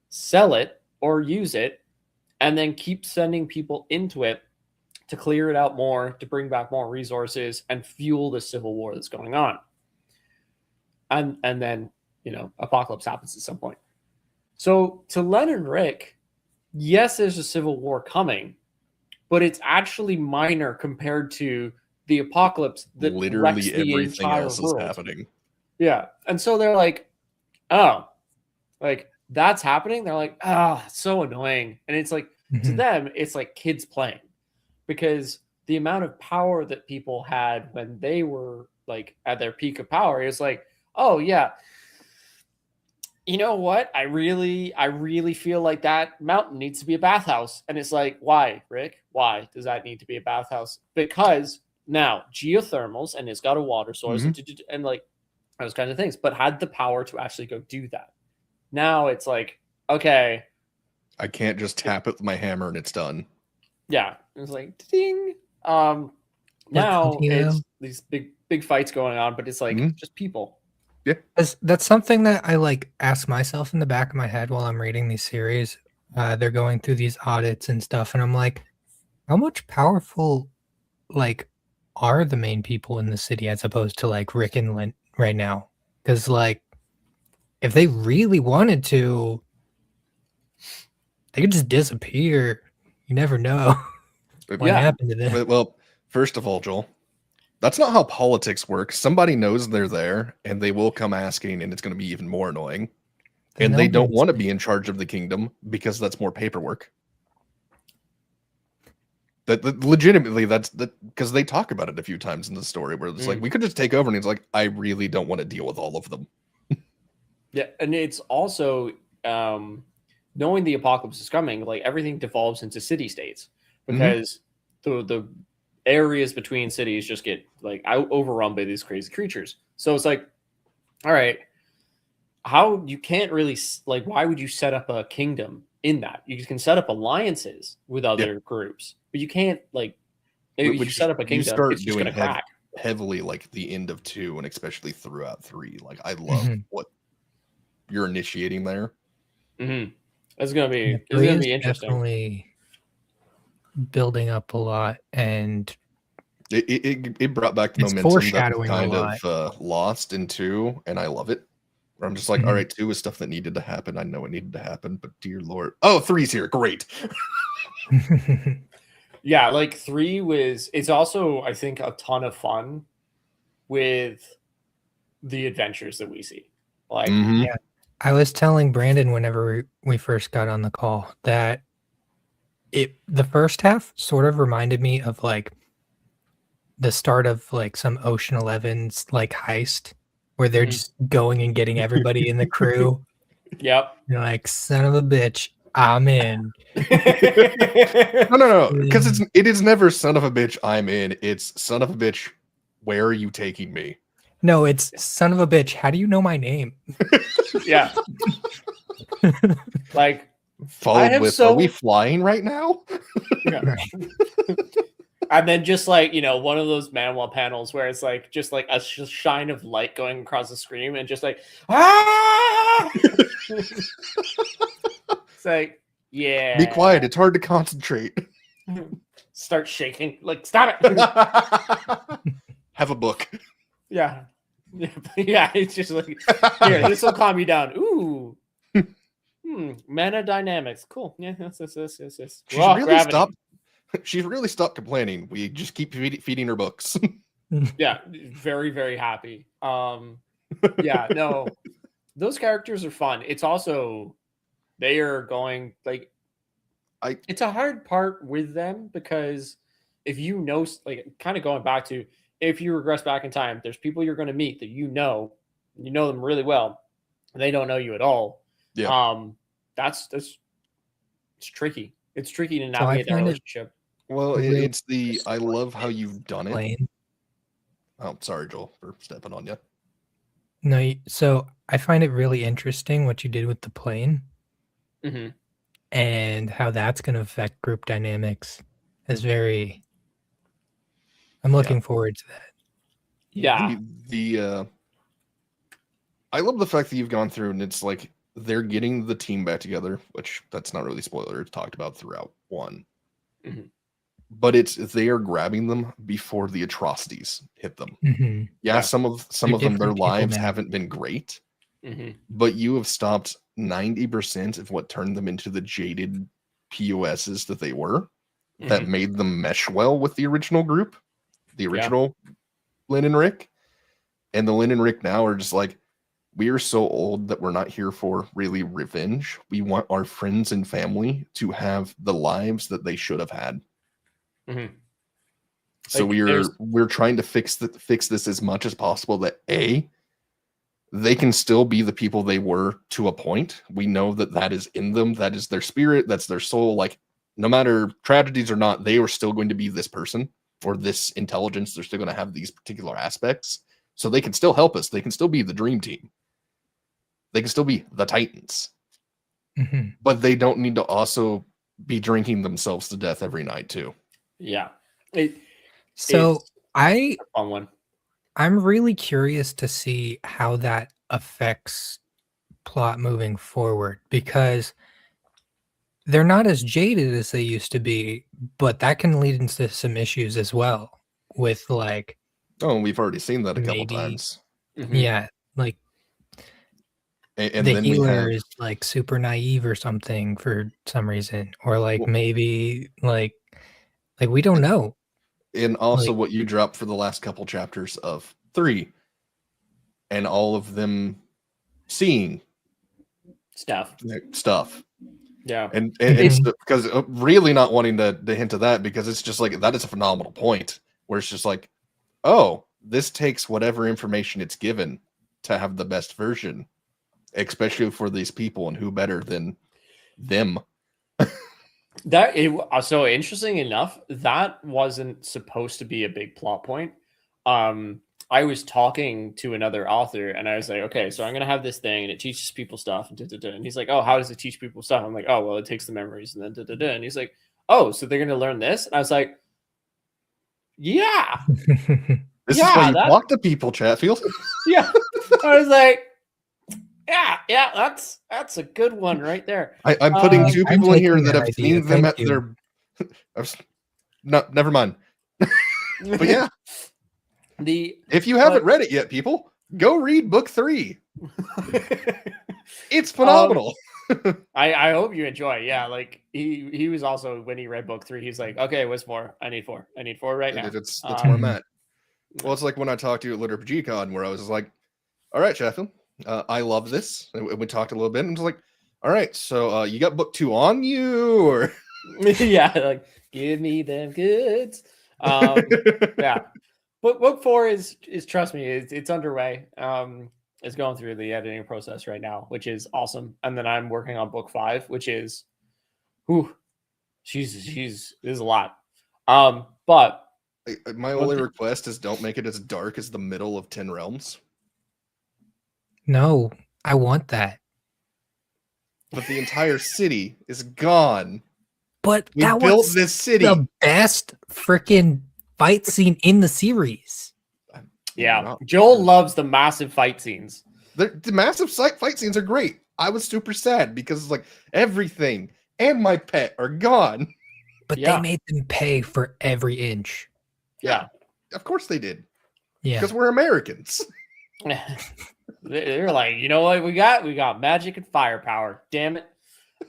sell it or use it, and then keep sending people into it to clear it out more, to bring back more resources and fuel the civil war that's going on. And then, apocalypse happens at some point. So to Len and Rick, yes, there's a civil war coming, but it's actually minor compared to the apocalypse that literally everything else is happening. Yeah. And so they're like, oh, that's happening. They're like, so annoying. And it's like, to them, it's like kids playing, because the amount of power that people had when they were at their peak of power is like, oh yeah, you know what? I really feel like that mountain needs to be a bathhouse. And it's like, why, Rick? Why does that need to be a bathhouse? Because now geothermals, and it's got a water source and those kinds of things, but had the power to actually go do that. Now it's like, okay, I can't just tap it with my hammer and it's done. Yeah. It's like, ding. Now it's these big fights going on, but it's like just people. Yeah. That's something that I ask myself in the back of my head while I'm reading these series. They're going through these audits and stuff, and I'm like, how much powerful are the main people in the city as opposed to Rick and Lynn right now? Because if they really wanted to, they could just disappear. You never know what happened to them. Well, First of all, Joel, that's not how politics works. Somebody knows they're there, and they will come asking, and it's going to be even more annoying. And they don't want to be in charge of the kingdom because that's more paperwork. That legitimately, that's because they talk about it a few times in the story where it's like, we could just take over, and it's like, I really don't want to deal with all of them. Yeah, and it's also knowing the apocalypse is coming, like everything devolves into city states because the areas between cities just get like overrun by these crazy creatures. So it's like, all right, how you can't really like, why would you set up a kingdom in that? You can set up alliances with other groups, but you can't like if you set up a kingdom, it's just gonna crack. Heavily like the end of 2 and especially throughout 3. Like I love what you're initiating there. It's gonna be interesting. Definitely building up a lot, and it brought back the momentum that was kind of lost in 2, and I love it. I'm just like, all right, 2 is stuff that needed to happen. I know it needed to happen, but dear Lord, 3's here, great. Yeah, like 3 was. It's also, I think, a ton of fun with the adventures that we see. Like, yeah, I was telling Brandon whenever we first got on the call that the first half sort of reminded me of like the start of like some Ocean 11's like heist where they're just going and getting everybody in the crew. Yep. You're like, son of a bitch, I'm in. No, because it is never son of a bitch, I'm in. It's son of a bitch, where are you taking me? No, it's son of a bitch, how do you know my name? Yeah. Like, followed with, are we flying right now? Yeah. And then just like, one of those manhwa panels where it's like just like a shine of light going across the screen and just like, ah! It's like, yeah. Be quiet. It's hard to concentrate. Start shaking. Like, stop it. Have a book. Yeah. Yeah. It's just like, here, this will calm you down. Ooh. Mana dynamics. Cool. Yeah. Yes. She's really stopped complaining. We just keep feeding her books. Yeah. Very, very happy. Yeah. No. Those characters are fun. It's also, they are going like, it's a hard part with them because if like kind of going back to, if you regress back in time, there's people you're going to meet that you know them really well, and they don't know you at all. Yeah. That's it's tricky. It's tricky to navigate that relationship. Well, it's I love how you've done it. Oh, sorry, Joel, for stepping on you. No, so I find it really interesting what you did with the plane. And how that's going to affect group dynamics is I'm looking forward to that. Yeah. I love the fact that you've gone through and it's like they're getting the team back together, which that's not really spoiler. It's talked about throughout 1. But they are grabbing them before the atrocities hit them. Yeah, some of them, their lives haven't been great, but you have stopped 90% of what turned them into the jaded POSs that they were, that made them mesh well with the original group, the original Lynn and Rick. And the Lynn and Rick now are just like, we are so old that we're not here for really revenge. We want our friends and family to have the lives that they should have had. So we're trying to fix this as much as possible that they can still be the people they were to a point. We know that is in them. That is their spirit. That's their soul. Like, no matter tragedies or not, they are still going to be this person or this intelligence. They're still going to have these particular aspects. So they can still help us. They can still be the dream team. They can still be the Titans. But they don't need to also be drinking themselves to death every night too. Yeah. I'm really curious to see how that affects plot moving forward, because they're not as jaded as they used to be, but that can lead into some issues as well with like, we've already seen that a couple times. Yeah, like and the healer is like super naive or something for some reason, or like maybe like we don't know. And also Like- what you dropped for the last couple chapters of 3, and all of them seeing Stuff. stuff. Yeah. And Mhm. it's because really not wanting to hint to that, because it's just like that is a phenomenal point where it's just like, oh, this takes whatever information it's given to have the best version, especially for these people, and who better than them. So interesting enough, that wasn't supposed to be a big plot point. I was talking to another author and I was like, okay, so I'm gonna have this thing and it teaches people stuff, and he's like, oh, how does it teach people stuff? I'm like, oh, well, it takes the memories and then and he's like, oh, so they're gonna learn this? And I was like, yeah, This is why yeah, you talk to people, Chatfield. yeah. I was like, yeah, that's a good one right there. I'm putting 2 I'm people in here taking that that have idea, seen them thank at you. their. No, never mind. But yeah, if you haven't read it yet, people, go read book 3. It's phenomenal. I hope you enjoy. Yeah, like he was also, when he read book 3, he's like, okay, what's 4? I need 4 right now. That's where I'm at. Well, it's like when I talked to you at Litter Con, where I was like, all right, Chatfield, I love this. And we talked a little bit, and I was like, all right, so you got book 2 on you, or yeah, like, give me them goods. Yeah, but book 4 is trust me, it's underway. It's going through the editing process right now, which is awesome. And then I'm working on book 5, which is, whew, she's this is a lot. But my only request is don't make it as dark as the middle of 10 Realms. No, I want that. But the entire city is gone. But We that built was this city. the best freaking fight scene in the series. yeah, Joel loves the massive fight scenes. The massive fight scenes are great. I was super sad because it's like everything and my pet are gone. But they made them pay for every inch. Yeah. Of course they did. Yeah. Because we're Americans. They're like, you know what we got? We got magic and firepower. Damn it.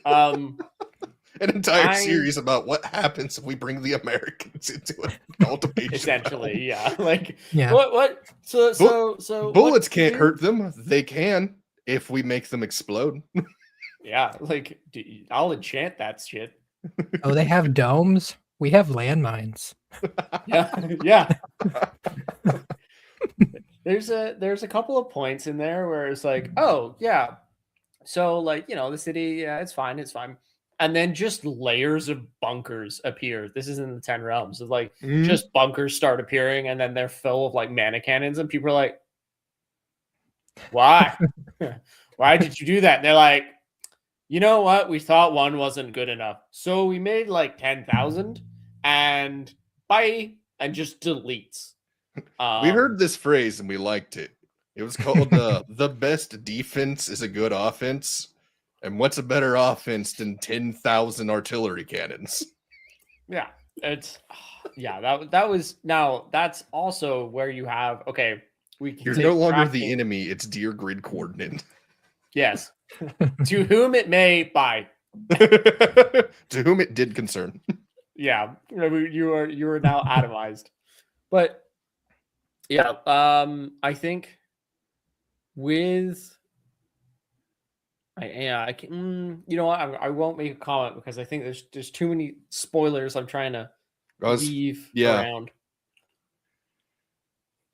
An entire series about what happens if we bring the Americans into an cultivation. Essentially, realm. yeah. Like, yeah. What? So bullets can't hurt them. They can if we make them explode. Yeah, like I'll enchant that shit. Oh, they have domes. We have landmines. Yeah. There's a couple of points in there where it's like, oh yeah, so like, you know, the city, yeah, it's fine, and then just layers of bunkers appear. This is in the 10 Realms. It's like just bunkers start appearing, and then they're full of like mana cannons, and people are like, why? Why did you do that? And they're like, you know what? We thought 1 wasn't good enough, so we made like 10,000, and bye, and just deletes. We heard this phrase and we liked it. It was called the best defense is a good offense. And what's a better offense than 10,000 artillery cannons? Yeah, that was, now that's also where you have, okay, you're no longer the enemy, it's dear grid coordinate. Yes. To whom it may, bye. To whom it did concern. Yeah, you are now atomized. But yeah, I think with I can, you know what, I won't make a comment because I think there's too many spoilers I'm trying to leave around.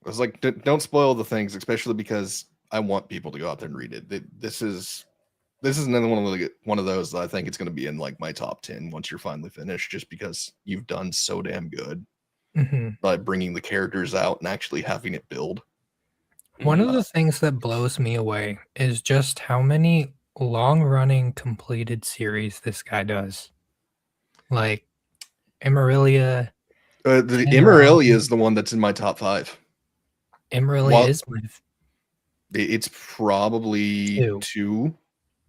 I was like, don't spoil the things, especially because I want people to go out there and read it. This is another one of those that I think it's going to be in like my top 10 once you're finally finished, just because you've done so damn good by bringing the characters out and actually having it build. One of the things that blows me away is just how many long-running completed series this guy does. Like Emerelia. The Emerelia is the one that's in my top 5. Emerelia is my... It's probably 2.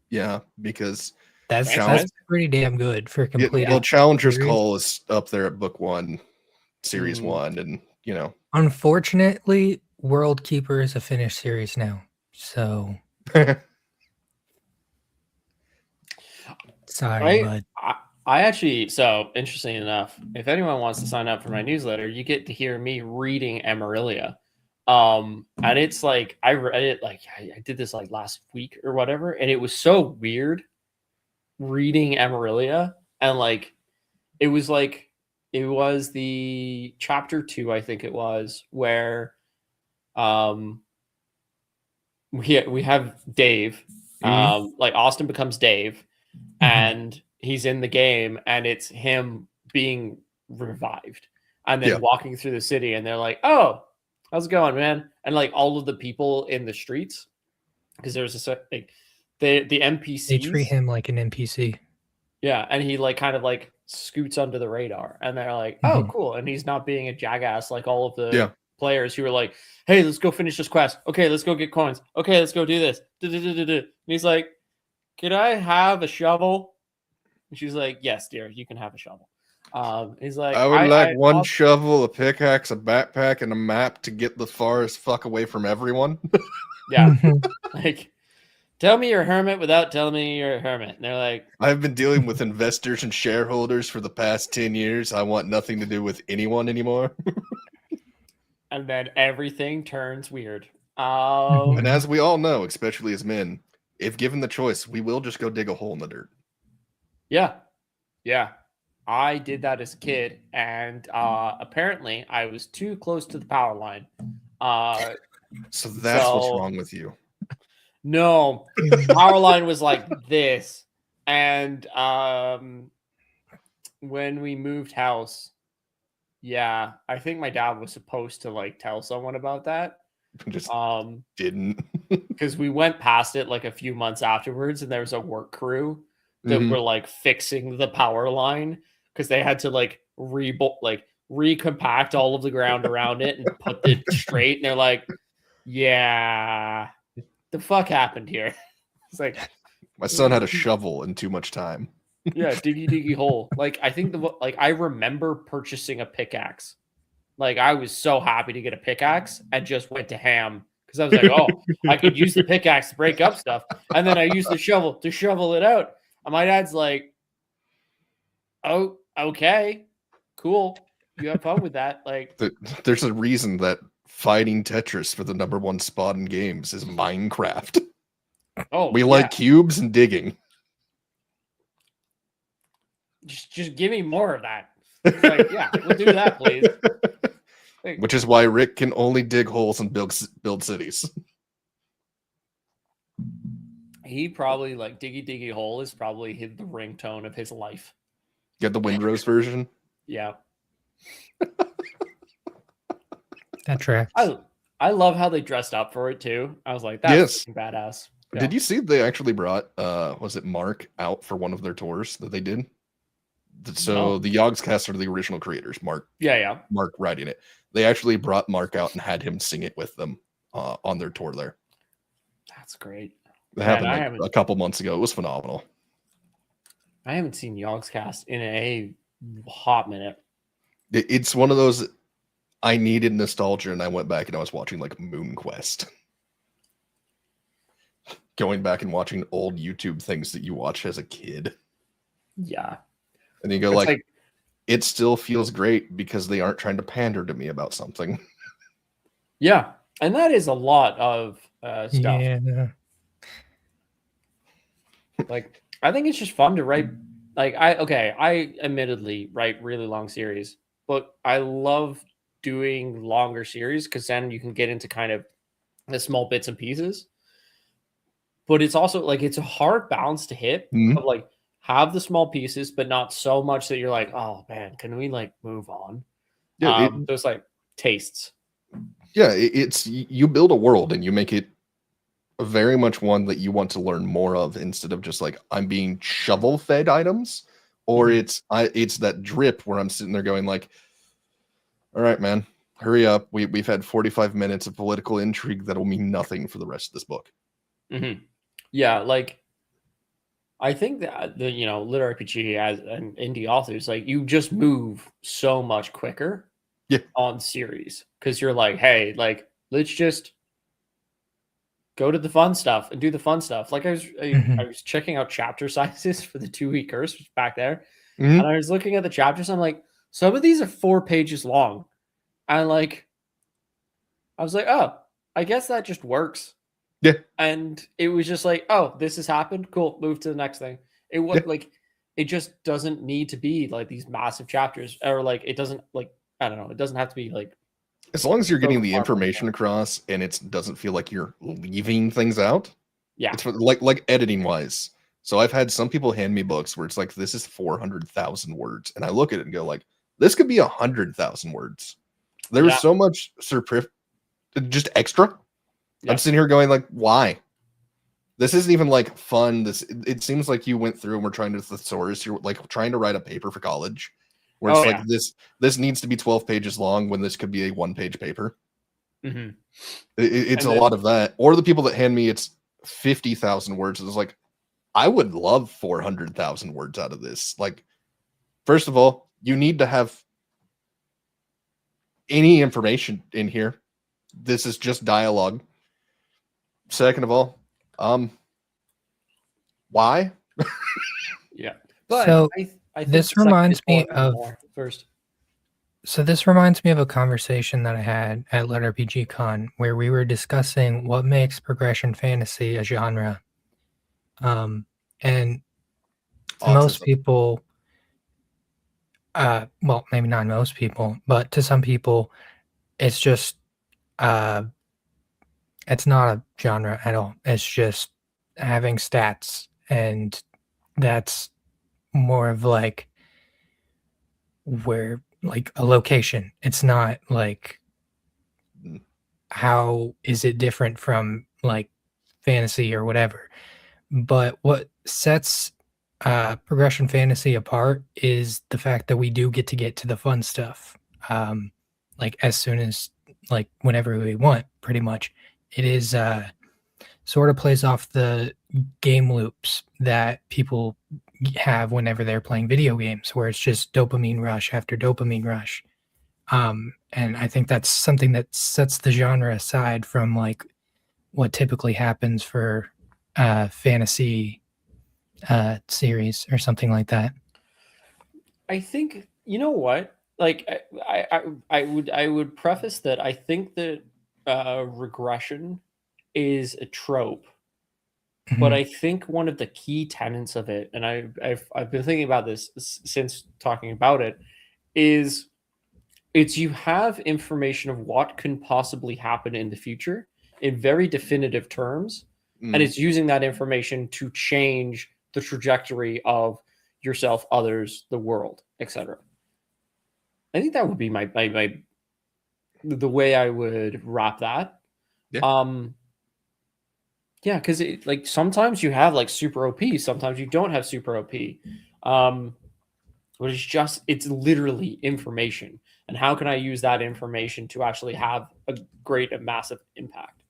Yeah, because that's pretty damn good for completed. Well, Challenger's series. Call is up there at book 1, series 1, and you know. Unfortunately, World Keeper is a finished series now, so sorry, bud. So interesting enough, if anyone wants to sign up for my newsletter, you get to hear me reading Amarillia. And it's like, I read it, like, I did this like last week or whatever, and it was so weird reading Amarillia. And like, it was the chapter 2, I think it was, where we have Dave, like Austin becomes Dave, and he's in the game, and it's him being revived and then walking through the city, and they're like, "Oh, how's it going, man?" And like all of the people in the streets, because there's a like the NPCs, They treat him like an NPC. yeah, and he like kind of like scoots under the radar, and they're like, "Oh, cool," and he's not being a jackass like all of the players who are like, "Hey, let's go finish this quest. Okay, let's go get coins. Okay, let's go do this." And he's like, "Could I have a shovel?" And she's like, "Yes, dear, you can have a shovel." He's like, I would like one shovel, a pickaxe, a backpack, and a map to get the farthest fuck away from everyone. Yeah. Like, tell me you're a hermit without telling me you're a hermit. And they're like, I've been dealing with investors and shareholders for the past 10 years. I want nothing to do with anyone anymore. And then everything turns weird. And as we all know, especially as men, if given the choice, we will just go dig a hole in the dirt. Yeah. Yeah. I did that as a kid, and apparently I was too close to the power line. So that's what's wrong with you. No, power line was like this. And when we moved house, yeah, I think my dad was supposed to like tell someone about that. Just didn't. Because we went past it like a few months afterwards, and there was a work crew that were like fixing the power line, because they had to like recompact all of the ground around it and put it straight. And they're like, "Yeah, the fuck happened here?" It's like, my son had a shovel and too much time. Yeah, diggy hole. Like, I think I remember purchasing a pickaxe. Like, I was so happy to get a pickaxe and just went to ham, because I was like, "Oh, I could use the pickaxe to break up stuff," and then I used the shovel to shovel it out. And my dad's like, "Oh, okay, cool. You have fun with that." Like, there's a reason that fighting Tetris for the #1 spot in games is Minecraft. Oh, we like cubes and digging. Just give me more of that. It's like, yeah, we'll do that, please. Like, which is why Rick can only dig holes and build cities. He probably, like, diggy hole is probably the ringtone of his life. Get the Windrose version? Yeah. That tracks. I love how they dressed up for it too. I was like, that's badass. Yeah. Did you see they actually brought was it Mark out for one of their tours that they did? So the Yogscast are the original creators, Mark. Yeah. Mark writing it. They actually brought Mark out and had him sing it with them on their tour there. That's great. It happened a couple months ago. It was phenomenal. I haven't seen Yogscast in a hot minute. It's one of those, I needed nostalgia, and I went back and I was watching like Moon Quest. Going back and watching old YouTube things that you watch as a kid. Yeah. And you go like, it still feels great because they aren't trying to pander to me about something. Yeah. And that is a lot of stuff. Yeah. Like, I think it's just fun to write. Like, I admittedly write really long series, but I love doing longer series because then you can get into kind of the small bits and pieces. But it's also like, it's a hard balance to hit of like, have the small pieces, but not so much that you're like, "Oh man, can we like move on?" Yeah, those like tastes. Yeah, it's you build a world and you make it very much one that you want to learn more of, instead of just like, I'm being shovel fed items, or it's that drip where I'm sitting there going like, "All right, man, hurry up. We've had 45 minutes of political intrigue that'll mean nothing for the rest of this book." Yeah, like, I think that the Lit RPG as an indie authors, like, you just move so much quicker on series, because you're like, hey, like, let's just go to the fun stuff and do the fun stuff. Like, I was checking out chapter sizes for the 2-week curse back there, Mhm. And I was looking at the chapters. I'm like, some of these are 4 pages long. And like, I was like, oh, I guess that just works. Yeah, And it was just like, oh, this has happened. Cool. Move to the next thing. It was yeah. like, it just doesn't need to be like these massive chapters, or like, it doesn't like, I don't know. It doesn't have to be like As long as you're so getting the information compartmentalized. across and it doesn't feel like you're leaving things out, Yeah. it's for, like editing wise. So I've had some people hand me books where it's like, this is 400,000 words, and I look at it and go like, this could be 100,000 words. There's Yeah. so much just extra. Yeah. I'm sitting here going like, why? This isn't even like fun. It seems like you went through and were trying to thesaurus. You're like trying to write a paper for college, where Oh it's like yeah. this needs to be 12 pages long when this could be a 1-page paper. Mm-hmm. It's And a then lot of that. Or the people that hand me it's 50,000 words. It's like, I would love 400,000 words out of this. Like, first of all, you need to have any information in here. This is just dialogue. Second of all, why? yeah. But So I think this the second reminds is me more of more first. a conversation that I had at LetRPG Con where we were discussing what makes progression fantasy a genre. And to most Autism. people, well, maybe not most people, but to some people, it's just uh, it's not a genre at all. It's just having stats, and that's more of like where like a location. It's not like Mm. how is it different from like fantasy or whatever. But what sets progression fantasy apart is the fact that we do get to the fun stuff. Like as soon as like whenever we want, pretty much. It is sort of plays off the game loops that people have whenever they're playing video games, where it's just dopamine rush after dopamine rush. And I think that's something that sets the genre aside from like what typically happens for fantasy series or something like that. I think you know what? Like I would preface that I think that regression is a trope, but Mhm. I think one of the key tenets of it, and I've been thinking about this since talking about it, is it's you have information of what can possibly happen in the future in very definitive terms, and Mm. it's using that information to change the trajectory of yourself, others, the world, etc. I think that would be my the way I would wrap that. Yeah. Um yeah, because like sometimes you have like super OP, sometimes you don't have super OP. Um but it's literally information. And how can I use that information to actually have a great and massive impact?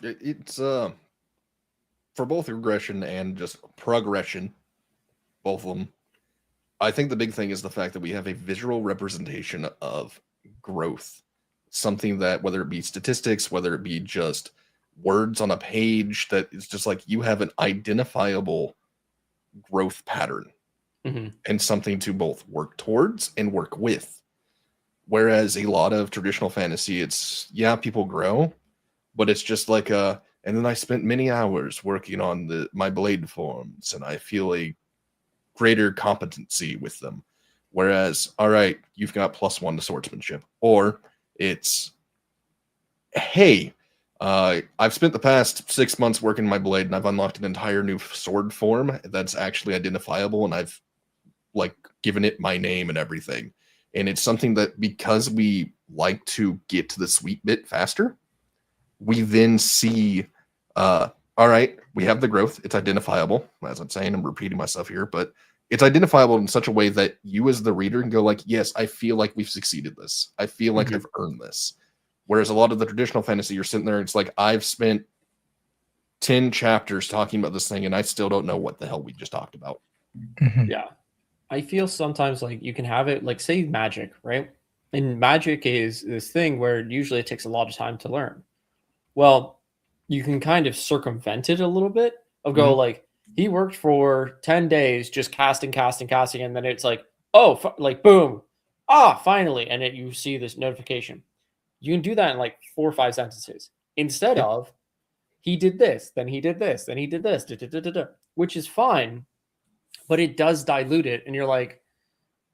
It's for both regression and just progression, both of them. I think the big thing is the fact that we have a visual representation of growth. Something that, whether it be statistics, whether it be just words on a page, that it's just like you have an identifiable growth pattern Mhm. and something to both work towards and work with. Whereas a lot of traditional fantasy, it's, yeah, people grow, but it's just like and then I spent many hours working on my blade forms and I feel a greater competency with them. Whereas, all right, you've got +1 to swordsmanship, or it's, hey, I've spent the past 6 months working my blade and I've unlocked an entire new sword form that's actually identifiable, and I've like given it my name and everything. And it's something that, because we like to get to the sweet bit faster, we then see, all right, we have the growth. It's identifiable. As I'm saying, I'm repeating myself here, but it's identifiable in such a way that you as the reader can go like, yes, I feel like we've succeeded this. I feel like Mhm. I've earned this. Whereas a lot of the traditional fantasy, you're sitting there, it's like, I've spent 10 chapters talking about this thing and I still don't know what the hell we just talked about. Mhm. Yeah. I feel sometimes like you can have it like say magic, right? And magic is this thing where usually it takes a lot of time to learn. Well, you can kind of circumvent it a little bit of go Mhm. like, He worked for 10 days just casting, and then it's like, oh, like boom, finally, and then you see this notification. You can do that in like 4 or 5 sentences instead Yep. of he did this, then he did this, then he did this, which is fine, but it does dilute it, and you're like,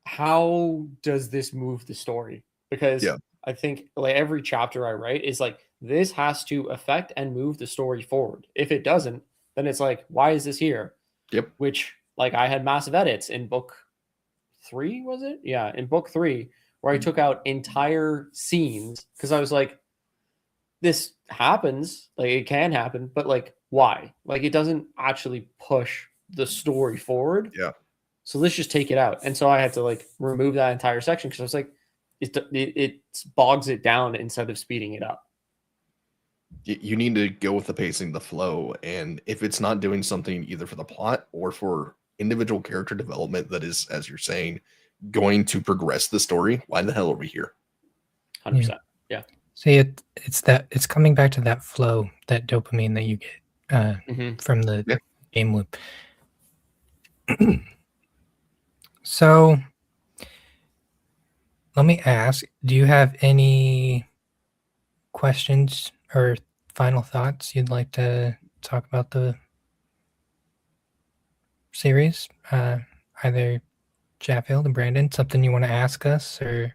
how does this move the story? Because Yeah. I think like every chapter I write is like this has to affect and move the story forward. If it doesn't, then it's like, why is this here? Yep. Which like I had massive edits in book 3, was it? Yeah, in book 3, where I took out entire scenes because I was like, this happens, like it can happen, but like why? Like it doesn't actually push the story forward. Yeah. So let's just take it out. And so I had to like remove that entire section because I was like, it bogs it down instead of speeding it up. You need to go with the pacing, the flow, and if it's not doing something either for the plot or for individual character development that is, as you're saying, going to progress the story, why the hell are we here? 100%. Yeah. See, it's coming back to that flow, that dopamine that you get from the game loop. So let me ask, do you have any questions or final thoughts you'd like to talk about the series? Either Chatfield and Brandon, something you want to ask us, or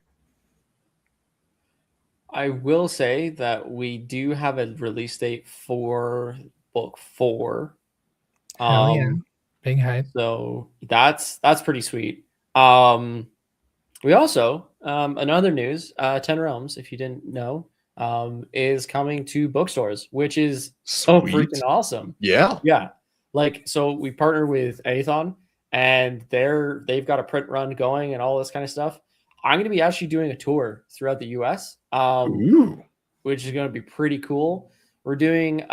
I will say that we do have a release date for book 4. hell yeah, big hype. So that's pretty sweet. We also another news, 10 Realms, if you didn't know, is coming to bookstores, which is so freaking awesome. Yeah. Like, so we partner with Athon, and they've got a print run going and all this kind of stuff. I'm going to be actually doing a tour throughout the US, which is going to be pretty cool. We're doing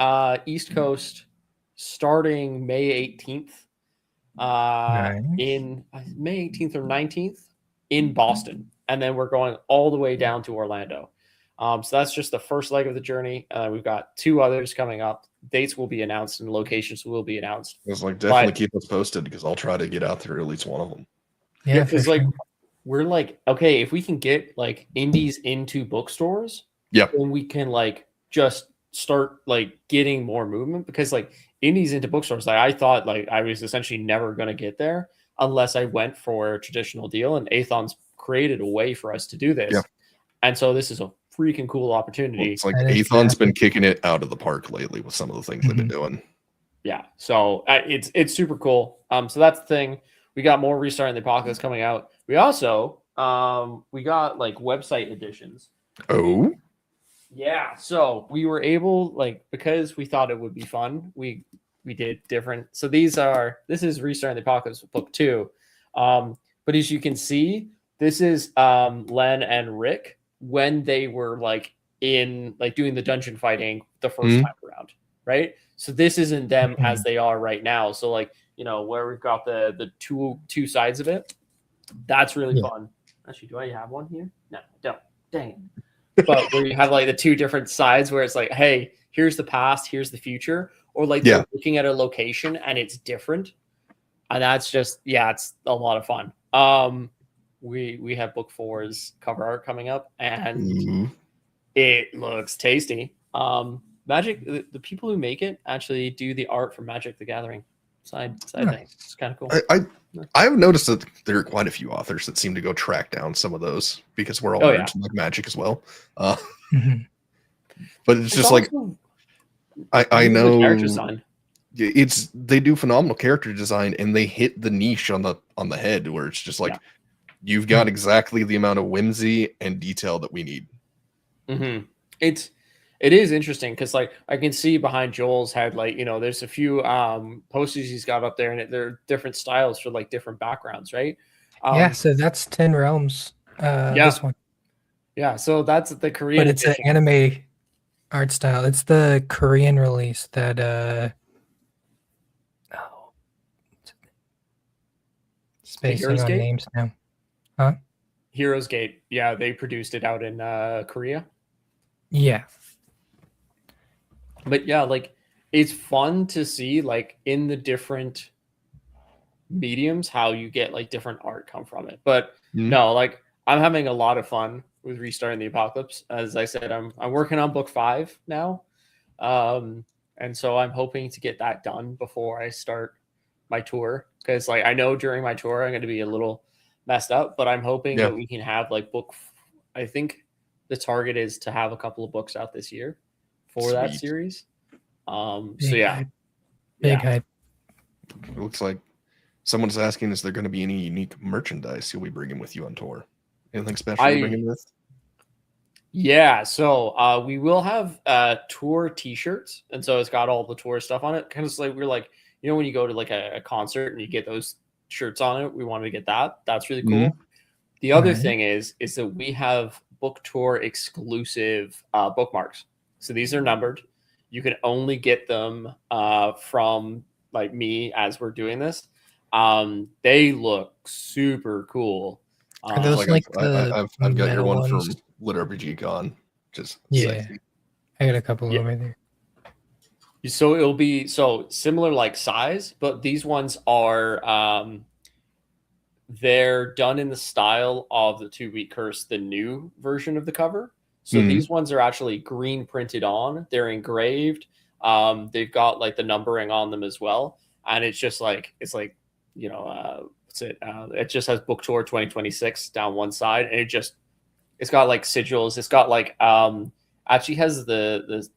East Coast starting May 18th, in May 18th or 19th in Boston. And then we're going all the way down to Orlando. So that's just the first leg of the journey. We've got 2 others coming up. Dates will be announced and locations will be announced. It's like, definitely keep us posted because I'll try to get out there at least one of them. Yeah, because like we're like, okay, if we can get like indies into bookstores, then we can like just start like getting more movement, because like indies into bookstores, like I thought like I was essentially never going to get there unless I went for a traditional deal, and Athon's created a way for us to do this. And so this is a freaking cool opportunity. Well, it's like Athon's been kicking it out of the park lately with some of the things they've been doing. Yeah, so it's super cool. So that's the thing. We got more Restarting the Apocalypse coming out. We also we got like website editions. Oh, yeah. So we were able, like, because we thought it would be fun, we did different. So this is Restarting the Apocalypse book 2. But as you can see, this is Len and Rick when they were like in like doing the dungeon fighting the first time around, right? So this isn't them as they are right now. So like, you know, where we've got the two sides of it, that's really fun. Actually, do I have one here? No, I don't. Dang it. But where you have like the 2 different sides where it's like, hey, here's the past, here's the future, or like they're looking at a location and it's different. And that's just, it's a lot of fun. We have book 4's cover art coming up, and it looks tasty. Magic, the people who make it actually do the art for Magic the Gathering side thing. It's kind of cool. I've noticed that there are quite a few authors that seem to go track down some of those because we're all nerds like Magic as well. But it's just like I know character design. They do phenomenal character design, and they hit the niche on the head where it's just like you've got exactly the amount of whimsy and detail that we need. It is interesting because like I can see behind Joel's head, like, you know, there's a few posters he's got up there, and they're different styles for like different backgrounds, right? So that's 10 Realms. This one. Yeah, so that's the Korean. But it's an anime art style. It's the Korean release that spacing on names now. Huh? Heroes Gate. Yeah, they produced it out in Korea. Yeah. But yeah, like it's fun to see like in the different mediums how you get like different art come from it. But no, like I'm having a lot of fun with restarting the apocalypse. As I said, I'm working on book 5 now. And so I'm hoping to get that done before I start my tour, because like I know during my tour I'm going to be a little messed up, but I'm hoping that we can have like I think the target is to have a couple of books out this year for that series. So yeah. Big hype. It looks like someone's asking, is there going to be any unique merchandise you'll be bringing with you on tour? Anything special you're bringing with? Yeah, so we will have tour t-shirts, and so it's got all the tour stuff on it. Kind of like we're like, you know, when you go to like a concert and you get those shirts on it, we wanted to get that. That's really cool. The other thing is that we have book tour exclusive bookmarks. So these are numbered. You can only get them from like me as we're doing this. They look super cool. Are those like I've got your one from Lit RPG Con. Just sexy. I got a couple over there. So it'll be similar like size, but these ones are they're done in the style of the 2 Week Curse, the new version of the cover. So these ones are actually green printed on. They're engraved. They've got like the numbering on them as well, and it's just like you know what's it? It just has Book Tour 2026 down one side, and it's got like sigils. It's got like actually has the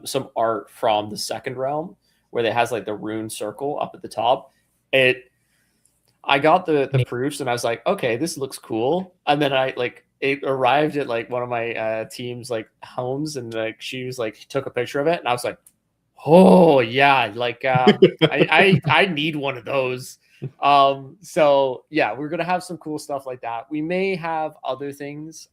some art from the Second Realm where it has like the rune circle up at the top. I got the proofs and I was like, okay, this looks cool. And then it arrived at like one of my team's like homes, and like she was like took a picture of it, and I was like, oh yeah, like I need one of those. So yeah, we're gonna have some cool stuff like that. We may have other things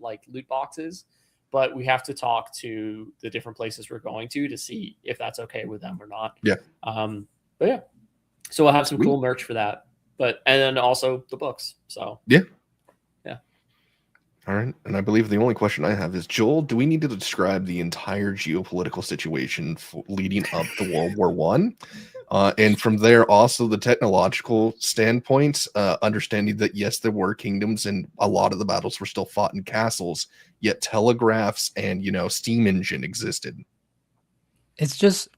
like loot boxes, but we have to talk to the different places we're going to see if that's okay with them or not. Yeah. But yeah, so we'll have some cool merch for that. And then also the books. So yeah. All right. And I believe the only question I have is, Joel, do we need to describe the entire geopolitical situation leading up to World War One? And from there, also the technological standpoints, understanding that, yes, there were kingdoms and a lot of the battles were still fought in castles, yet telegraphs and, steam engine existed. It's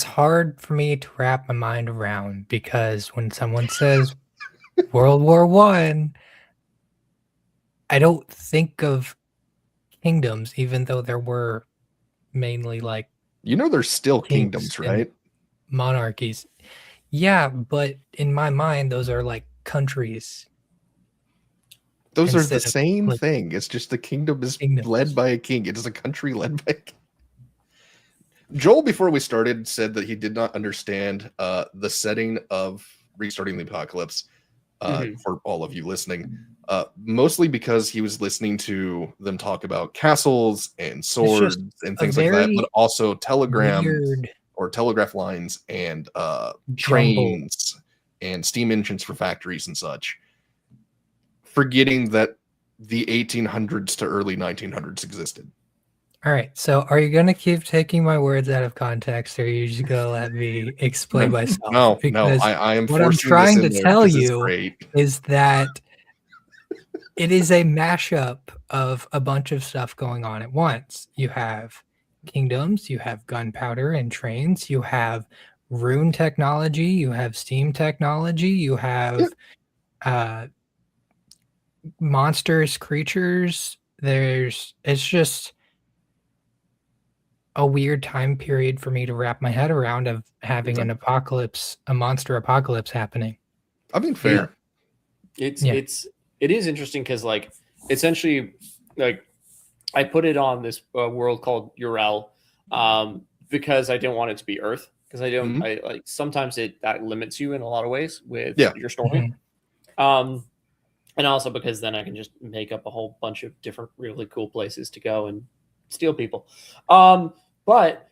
hard for me to wrap my mind around, because when someone says World War One, I don't think of kingdoms, even though there were mainly like there's still kingdoms, right? Monarchies. Yeah, but in my mind, those are like countries. Those are the same thing. It's just the kingdom is led by a king. It is a country led by a king. Joel, before we started, said that he did not understand the setting of restarting the apocalypse for all of you listening, mostly because he was listening to them talk about castles and swords and things like that, but also telegrams or telegraph lines and trains and steam engines for factories and such, forgetting that the 1800s to early 1900s existed. All right, so are you going to keep taking my words out of context, or are you just going to let me explain myself? No, I am. What I'm trying to tell you is that it is a mashup of a bunch of stuff going on at once. You have kingdoms, you have gunpowder and trains, you have rune technology, you have steam technology, you have monsters, creatures. It's just a weird time period for me to wrap my head around, of having an apocalypse, a monster apocalypse happening. I mean, fair. It is interesting because, like, essentially, like, I put it on this world called Urel because I didn't want it to be Earth, because I don't I like sometimes that limits you in a lot of ways with your story. And also because then I can just make up a whole bunch of different really cool places to go and steal people. But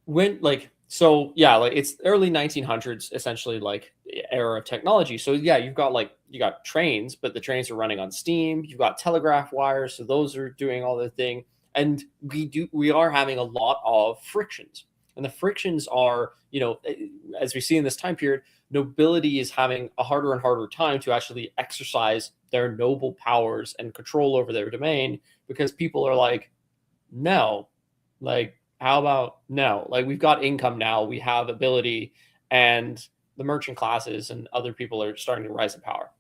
when it's early 1900s, essentially, like era of technology. So yeah, you got trains, but the trains are running on steam. You've got telegraph wires, so those are doing all their thing. And we are having a lot of frictions. And the frictions are, as we see in this time period, nobility is having a harder and harder time to actually exercise their noble powers and control over their domain, because people are like, no, like, how about no? Like, we've got income now, we have ability, and the merchant classes and other people are starting to rise in power.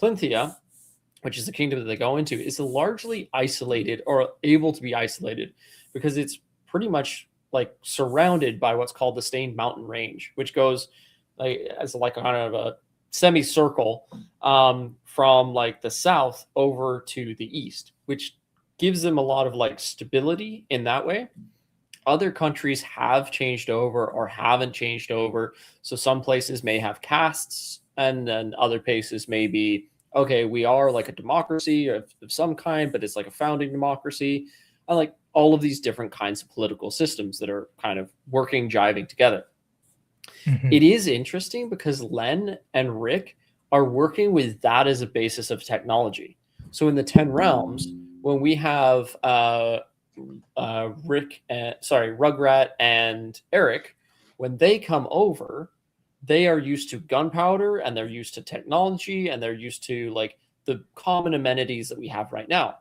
Plinthia, which is the kingdom that they go into, is largely isolated, or able to be isolated, because it's pretty much like surrounded by what's called the Stained Mountain Range, which goes like as like kind of a semicircle from like the south over to the east, which gives them a lot of like stability in that way. Other countries have changed over or haven't changed over. So some places may have castes, and then other places may be, okay, we are like a democracy of some kind, but it's like a founding democracy. I like all of these different kinds of political systems that are kind of working, jiving together. Mhm. It is interesting because Len and Rick are working with that as a basis of technology. So in the 10 realms, when we have Rugrat and Eric, when they come over, they are used to gunpowder, and they're used to technology, and they're used to like the common amenities that we have right now.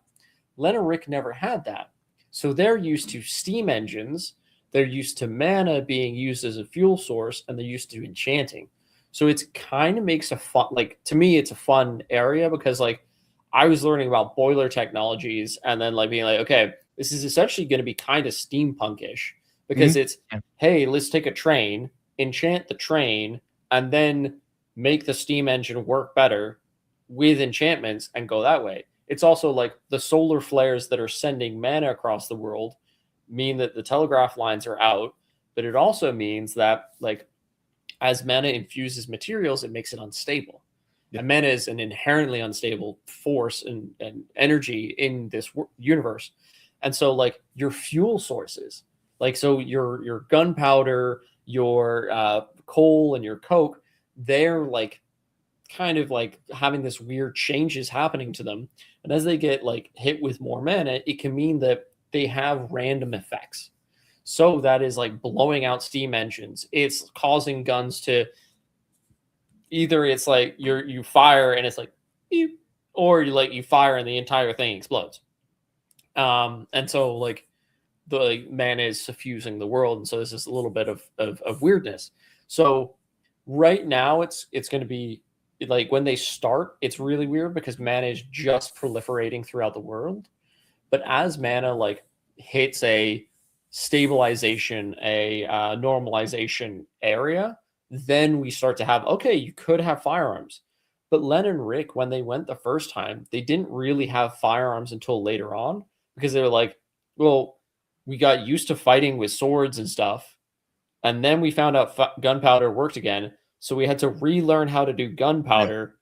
Len and Rick never had that. So they're used to steam engines, they're used to mana being used as a fuel source, and they're used to enchanting. So it's kind of makes a fun, like, to me, it's a fun area, because like I was learning about boiler technologies, and then like being like, okay, this is essentially going to be kind of steampunkish, because it's, hey, let's take a train, enchant the train, and then make the steam engine work better with enchantments and go that way. It's also like the solar flares that are sending mana across the world mean that the telegraph lines are out, but it also means that like as mana infuses materials, it makes it unstable. Yeah. And mana is an inherently unstable force and energy in this universe. And so like your fuel sources, like, so your gunpowder, your coal, and your coke, they're like kind of like having this weird changes happening to them. And as they get like hit with more mana, it can mean that they have random effects. So that is like blowing out steam engines. It's causing guns to either, it's like you fire and it's like beep, or you fire and the entire thing explodes. And so like the mana is suffusing the world, and so there's just a little bit of weirdness. So right now it's going to be like, when they start, it's really weird because mana is just proliferating throughout the world. But as mana like hits a stabilization, a normalization area, then we start to have, okay, you could have firearms. But Len and Rick, when they went the first time, they didn't really have firearms until later on, because they were like, well, we got used to fighting with swords and stuff, and then we found out gunpowder worked again, so we had to relearn how to do gunpowder,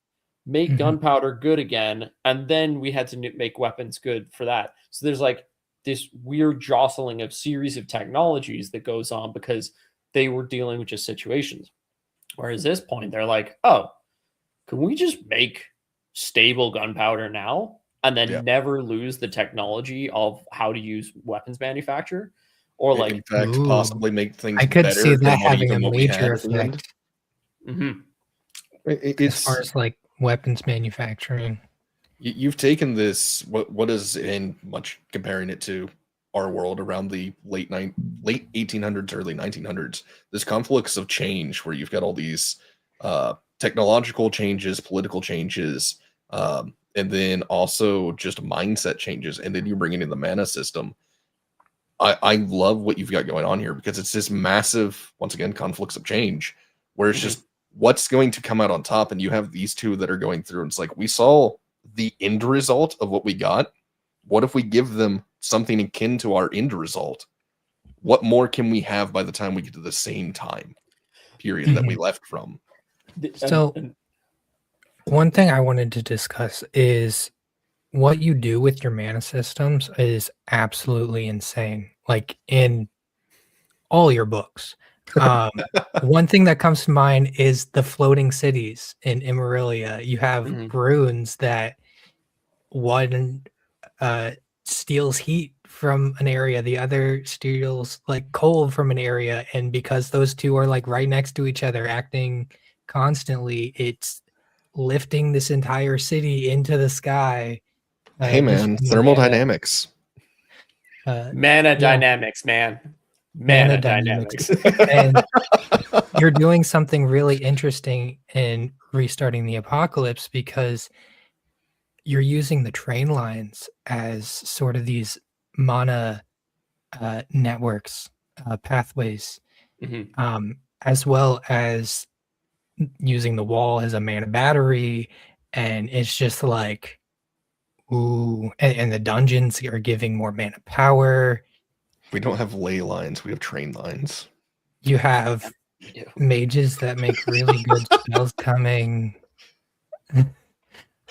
make gunpowder good again, and then we had to make weapons good for that. So there's like this weird jostling of series of technologies that goes on because they were dealing with just situations. Whereas this point, they're like, oh, can we just make stable gunpowder now and then never lose the technology of how to use weapons manufacture? Or like, in fact, possibly make things I could better see that than having even a what we major had at the end. effect as far as like weapons manufacturing. You've taken this, what is, in much comparing it to our world around the late 1800s, early 1900s, this conflicts of change where you've got all these technological changes, political changes, and then also just mindset changes, and then you bring in the mana system. I love what you've got going on here, because it's this massive, once again, conflicts of change, where it's just what's going to come out on top, and you have these two that are going through, and it's like, we saw the end result of what we got. What if we give them something akin to our end result? What more can we have by the time we get to the same time period that we left from? So one thing I wanted to discuss is what you do with your mana systems is absolutely insane. Like in all your books. One thing that comes to mind is the floating cities in Imerilia. You have runes that one steals heat from an area, the other steals like coal from an area, and because those two are like right next to each other acting constantly, it's lifting this entire city into the sky. Hey Just man, from the thermodynamics. Mana yeah, dynamics, man. mana Mana dynamics. dynamics. And you're doing something really interesting in restarting the apocalypse because you're using the train lines as sort of these mana networks, pathways, Mhm. as well as using the wall as a mana battery. And it's just like, ooh, and the dungeons are giving more mana power. We don't have ley lines, we have train lines. You have Yeah. mages that make really good spells coming.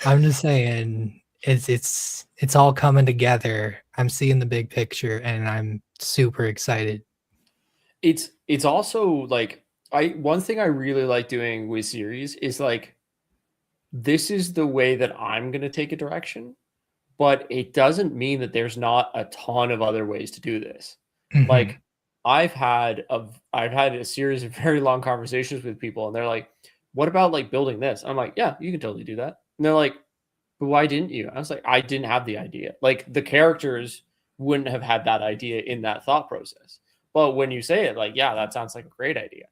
I'm just saying, it's all coming together. I'm seeing the big picture, and I'm super excited. It's also like one thing I really like doing with series is like this is the way that I'm gonna take a direction, but it doesn't mean that there's not a ton of other ways to do this. Mhm. Like I've had a series of very long conversations with people, and they're like, "What about like building this?" I'm like, "Yeah, you can totally do that." And they're like, "But why didn't you?" I was like, "I didn't have the idea. Like the characters wouldn't have had that idea in that thought process." But when you say it, like, yeah, that sounds like a great idea.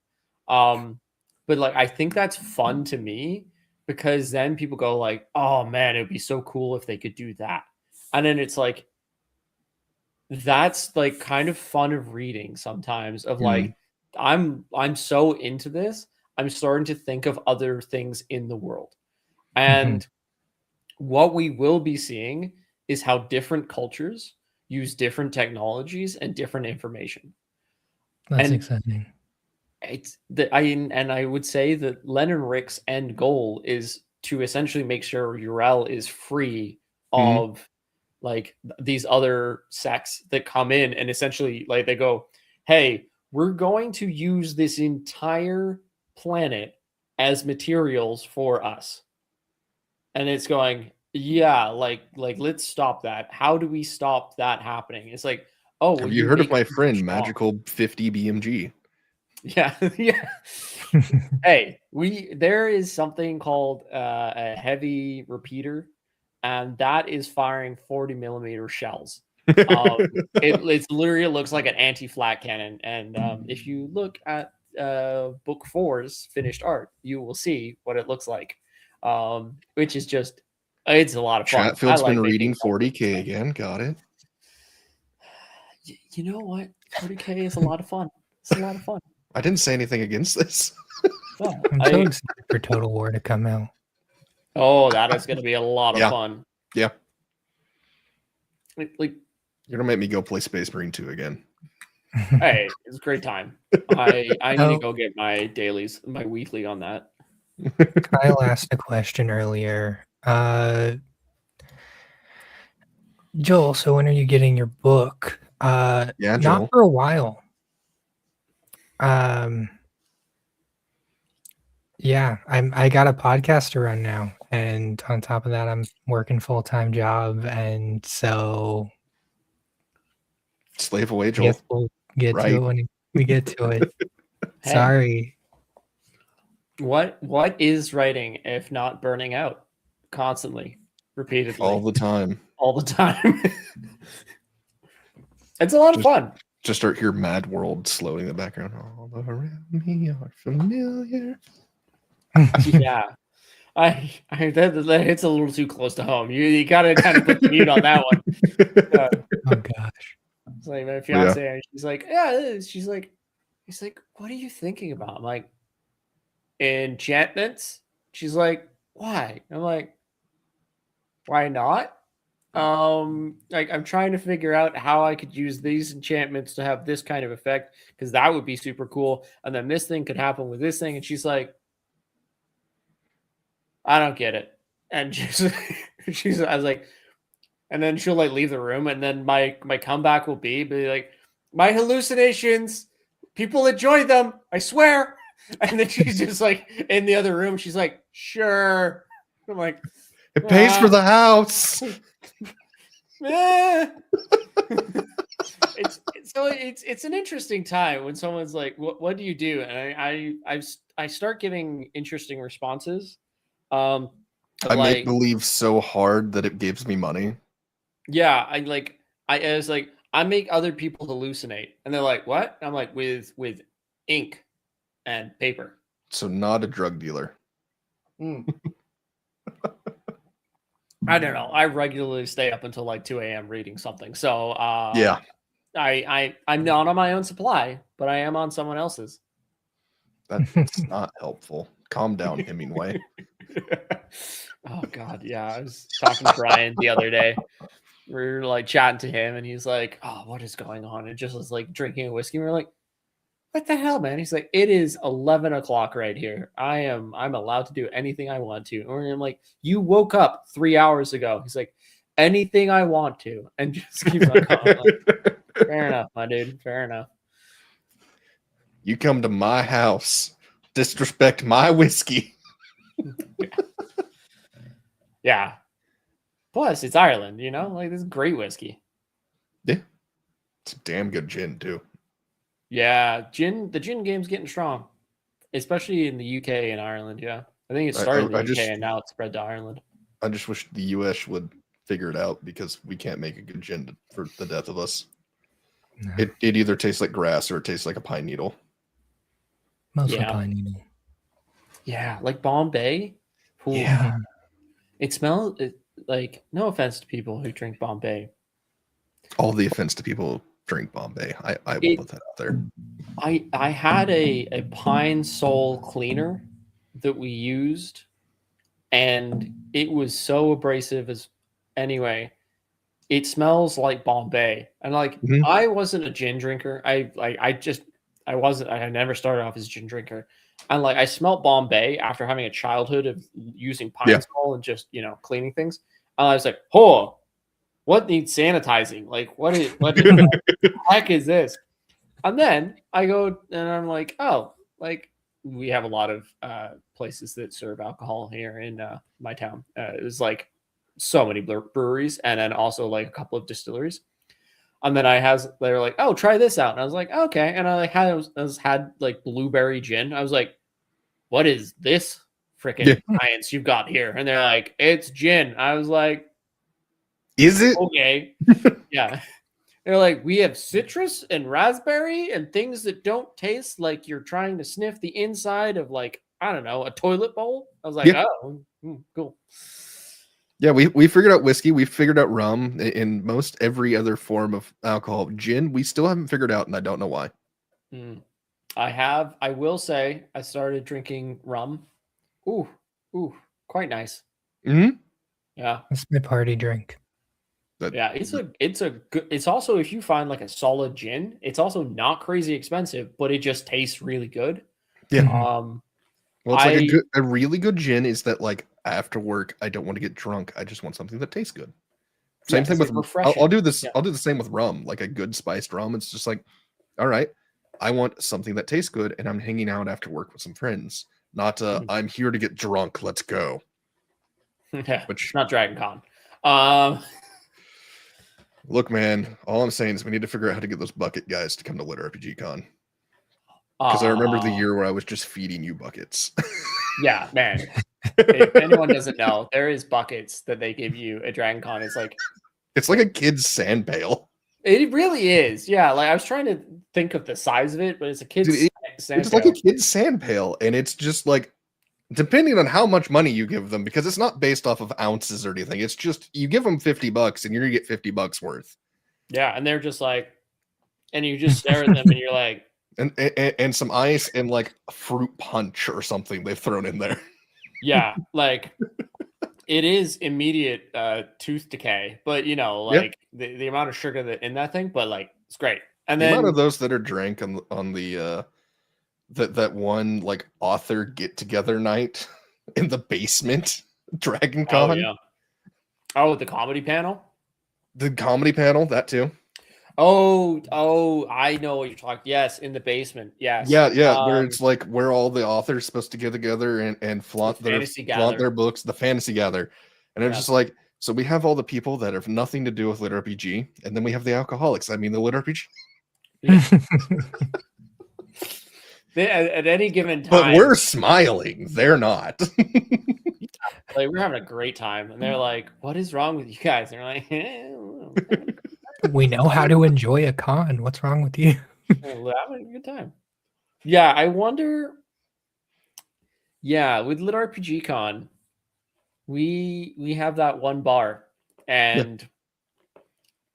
Um, but like I think that's fun to me because then people go like, "Oh man, it would be so cool if they could do that." And then it's like that's like kind of fun of reading sometimes of like I'm so into this, I'm starting to think of other things in the world. Mhm. And what we will be seeing is how different cultures use different technologies and different information. That's And exciting. it's that I would say that Len and Rick's end goal is to essentially make sure Urel is free Mhm. of like these other sects that come in and essentially like they go, "Hey, we're going to use this entire planet as materials for us." And it's going, "Yeah, like let's stop that. How do we stop that happening?" It's like, "Oh, well Have you you heard of make my people friend strong." Magical 50 BMG? Yeah, yeah. Hey, there is something called a heavy repeater, and that is firing 40 millimeter shells. Um, it literally looks like an anti-flak cannon, and if you look at book four's finished art, you will see what it looks like, which is just it's a lot of fun. I Chatfield's been like making reading all sorts of 40K stuff. again. Got it. You know what? 40K is a lot of fun. It's a lot of fun. I didn't say anything against this. No, I'm so excited for Total War to come out. oh, that is going to be a lot of Yeah. fun. Yeah. Like You're gonna make me go play Space Marine 2 again. hey, it's a great time. I need to Oh, go get my dailies, my weekly on that. Kyle asked a question earlier. Joel, so when are you getting your book? Yeah, Not Joel. for a while. Um, yeah, I got a podcast to run now, and on top of that, I'm working full-time job, and so Slave away, I Joel. guess we'll get to it Right. when we get to it. Hey, Sorry. what is writing if not burning out constantly, repeatedly, All the time. all the time? It's a lot of Just fun. just start hear Mad World slowing in the background. All around me are familiar. Yeah, it's a little too close to home. You gotta kind of put the mute on that one. Oh gosh. It's like my Yeah. fiance, and she's like, yeah, it is. He's like, what are you thinking about? I'm like, enchantments. She's like, why? I'm like, why not? Like I'm trying to figure out how I could use these enchantments to have this kind of effect because that would be super cool. And then this thing could happen with this thing. And she's like, I don't get it. And I was like, and then she'll like leave the room, and then my comeback will be like, my hallucinations, people enjoy them, I swear. And then she's just like in the other room. She's like, sure. I'm like, It pays for the house. eh. It's an interesting time when someone's like, what do you do? And I start getting interesting responses. I make Like, believe so hard that it gives me money. yeah, I was like, I make other people hallucinate. And they're like, what? And I'm like, with ink and paper. So not a drug dealer. Mm. I don't know. I regularly stay up until like 2 a.m. reading something. So Yeah. I'm not on my own supply, but I am on someone else's. That's not helpful. Calm down, Hemingway. Oh God, yeah. I was talking to Brian the other day. We were like chatting to him, and he's like, "Oh, what is going on?" And just was like drinking a whiskey. We are like, "What the hell, man?" He's like, "It is 11 o'clock right here. I'm allowed to do anything I want to." And I'm like, "You woke up 3 hours ago." He's like, "Anything I want to," and just keeps on going. Like, fair enough, my dude. Fair enough. You come to my house, disrespect my whiskey. Yeah. Plus, it's Ireland, you know? Like, this is great whiskey. Yeah. It's a damn good gin, too. Yeah, the gin game's getting strong, especially in the UK and Ireland, yeah. I think it started in the UK and now it's spread to Ireland. I just wish the US would figure it out because we can't make a good gin for the death of us. No. It either tastes like grass or it tastes like a pine needle. Mostly pine needle. Yeah, like Bombay. Ooh. Yeah. It smells like, no offense to people who drink Bombay. All the offense to people who drink Bombay. I will put that out there. I had a pine sol cleaner that we used, and it was so abrasive anyway. It smells like Bombay. And like, I wasn't a gin drinker. I never started off as a gin drinker. And like, I smelled Bombay after having a childhood of using pine sol and just, cleaning things. And I was like, oh, what needs sanitizing? Like, what the heck is this? And then I go and I'm like, oh, like, we have a lot of places that serve alcohol here in my town. It was like so many breweries, and then also like a couple of distilleries. And then they were like, oh, try this out. And I was like, okay. And I had like blueberry gin. I was like, what is this freaking science you've got here? And they're like, it's gin. I was like, is it? Okay. Yeah. They're like, we have citrus and raspberry and things that don't taste like you're trying to sniff the inside of, like, I don't know, a toilet bowl. I was like, oh, cool. Yeah, we figured out whiskey. We figured out rum. In most every other form of alcohol. Gin, we still haven't figured out, and I don't know why. I will say I started drinking rum. Ooh, quite nice. Mm-hmm. Yeah. It's my party drink. Yeah, it's a good. It's also, if you find like a solid gin, it's also not crazy expensive, but it just tastes really good. Yeah. Well, it's like a really good gin is that, like, after work, I don't want to get drunk. I just want something that tastes good. Same thing with refreshing. I'll do this. Yeah. I'll do the same with rum, like a good spiced rum. It's just like, all right, I want something that tastes good, and I'm hanging out after work with some friends. Not I'm here to get drunk. Let's go. Yeah, which not Dragon Con. Look, man, all I'm saying is we need to figure out how to get those bucket guys to come to Lit RPG Con. Because I remember the year where I was just feeding you buckets. Yeah, man. If anyone doesn't know, there is buckets that they give you at Dragon Con. It's like a kid's sand pail. It really is. Yeah, like I was trying to think of the size of it, but it's a kid's sand pail. It's like a kid's sand pail, and it's just like, depending on how much money you give them, because it's not based off of ounces or anything. It's just you give them $50 and you're gonna get $50 worth. Yeah, and they're just like, and you just stare at them and you're like, and some ice and like a fruit punch or something they've thrown in there. Yeah, like it is immediate tooth decay, but like the amount of sugar that in that thing, but like it's great. And then the amount of those that are drank on the that one like author get together night in the basement, Dragon Con. Oh, yeah. Oh, the comedy panel. The comedy panel, that too. Oh, I know what you're talking. Yes, in the basement. Yes. Yeah. Where it's like where all the authors supposed to get together and flaunt their books, the fantasy gather. And it's just like, So we have all the people that have nothing to do with Lit RPG, and then we have the alcoholics. I mean, the Lit RPG. At any given time, But we're smiling. They're not. like we're having a great time, and they're like, "What is wrong with you guys?" And they're like, We know how to enjoy a con. What's wrong with you? "We're having a good time." Yeah, I wonder. Yeah, with Lit RPG Con, we have that one bar, and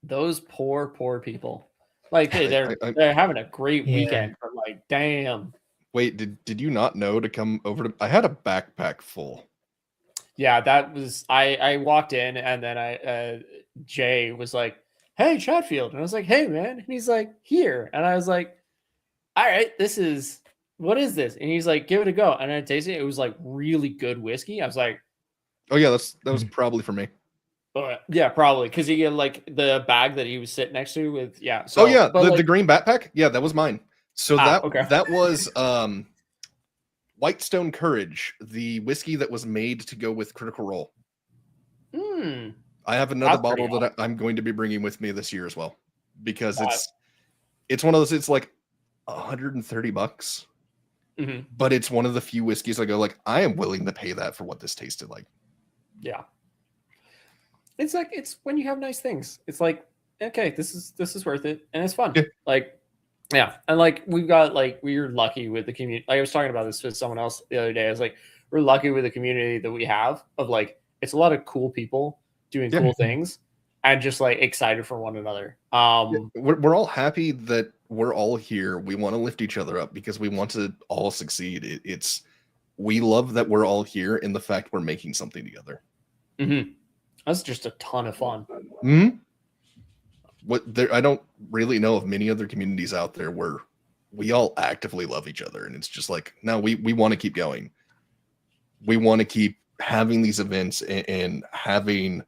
those poor people, like they're having a great weekend, but like, damn. Wait, did you not know to come over to? I had a backpack full. Yeah, that was I walked in, and then Jay was like, "Hey, Chatfield," and I was like, "Hey, man," and he's like, "Here," and I was like, "All right, what is this?" And he's like, "Give it a go," and I tasted it. It was like really good whiskey. I was like, "Oh yeah, that was probably for me." Yeah, probably because he had like the bag that he was sitting next to with So, oh yeah, the green backpack. Yeah, that was mine. So that was Whitestone Courage, the whiskey that was made to go with Critical Role. I have another bottle that I'm going to be bringing with me this year as well, because it's one of those. It's like $130, but it's one of the few whiskeys I go like, I am willing to pay that for what this tasted like. Yeah, it's like it's when you have nice things. It's like, okay, this is worth it, and it's fun. Yeah, and like we've got like we're lucky with the community. Like I was talking about this with someone else the other day. I was like, we're lucky with the community that we have of like it's a lot of cool people doing cool things and just like excited for one another. We're all happy that we're all here. We want to lift each other up because we want to all succeed. We love that we're all here and the fact we're making something together. That's just a ton of fun. I don't really know of many other communities out there where we all actively love each other, and it's just like, no, we want to keep going. We want to keep having these events and having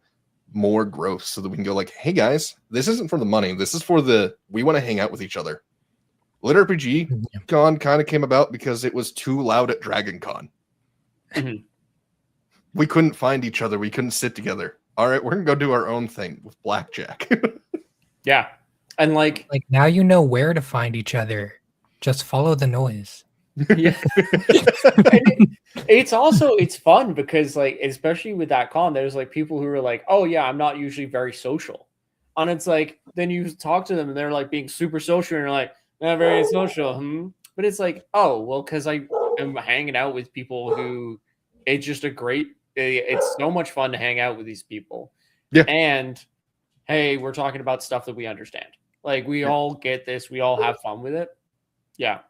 more growth so that we can go like, hey guys, this isn't for the money. This is for we want to hang out with each other. Lit RPG Con kind of came about because it was too loud at Dragon Con. We couldn't find each other. We couldn't sit together. All right, we're going to go do our own thing with blackjack. Yeah. And like now you know where to find each other. Just follow the noise. Yeah. It's fun because like, especially with that con, there's like people who are like, oh yeah, I'm not usually very social. And it's like, then you talk to them and they're like being super social and you're like, not very social. But it's like, oh, well, because I am hanging out with people who it's just it's so much fun to hang out with these people. Yeah. And hey, we're talking about stuff that we understand. Like we all get this. We all have fun with it. Yeah.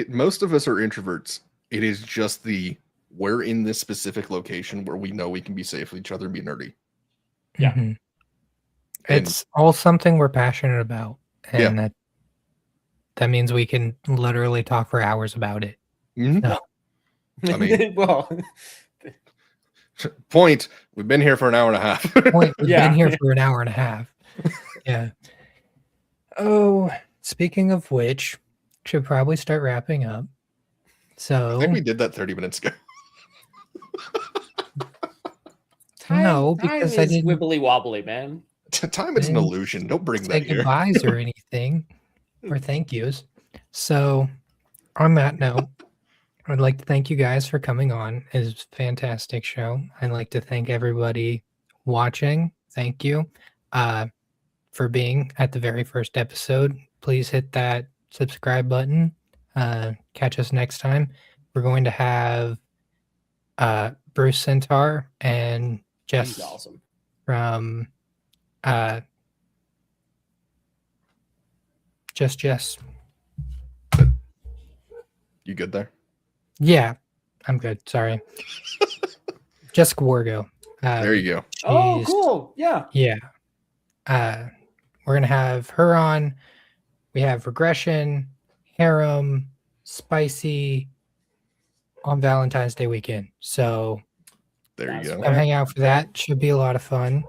Most of us are introverts. It is just we're in this specific location where we know we can be safe with each other and be nerdy. Yeah. It's all something we're passionate about. And that means we can literally talk for hours about it. So. I mean, well, point, we've been here for an hour and a half. We've been here for an hour and a half. Yeah. Oh, speaking of which, should probably start wrapping up. So I think we did that 30 minutes ago. No, because I didn't wibbly wobbly, man. Time is an illusion. Don't bring that here. Goodbyes or anything, or thank yous. So, on that note, I'd like to thank you guys for coming on. It was a fantastic show. I'd like to thank everybody watching. Thank you for being at the very first episode. Please hit that subscribe button. Catch us next time. We're going to have Bruce Centaur and Jess from Jess. You good there? Yeah, I'm good. Sorry. Jessica Wargo. There you go. Oh, cool. Yeah. Yeah. We're going to have her on. We have Regression, Harem, Spicy on Valentine's Day weekend. So there you go. Come hang out for that. Should be a lot of fun.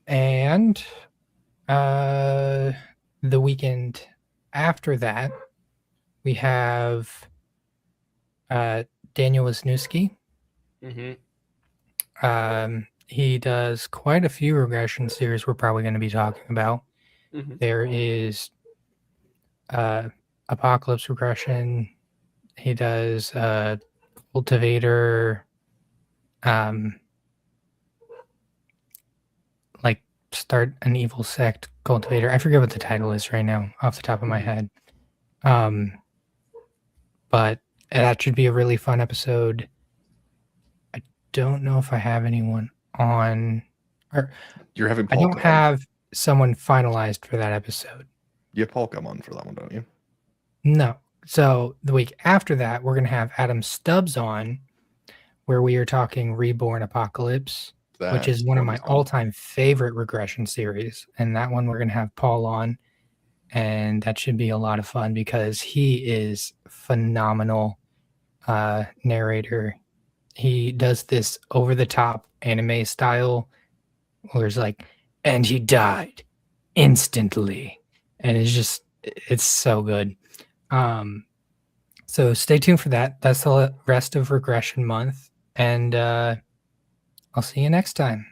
And the weekend after that, we have Daniel Wisniewski. He does quite a few regression series we're probably going to be talking about. Mhm. There is Apocalypse regression. He does Cultivator, like Start an Evil Sect Cultivator. I forget what the title is right now off the top of my Mhm. head. But that should be a really fun episode. I don't know if I have anyone on, or You're having I Paul don't come on. have someone finalized for that episode. You have Paul come on for that one, don't you? No. So the week after that, we're going to have Adam Stubbs on, where we are talking Reborn Apocalypse, which is That's one of gonna be my fun. all-time favorite regression series. And that one we're going to have Paul on, and that should be a lot of fun because he is phenomenal narrator. He does this over-the-top anime style where it's like, and he died instantly. And it's so good. So stay tuned for that. That's the rest of regression month. And I'll see you next time.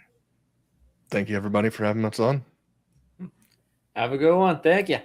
Thank you, everybody, for having us on. Have a good one. Thank you.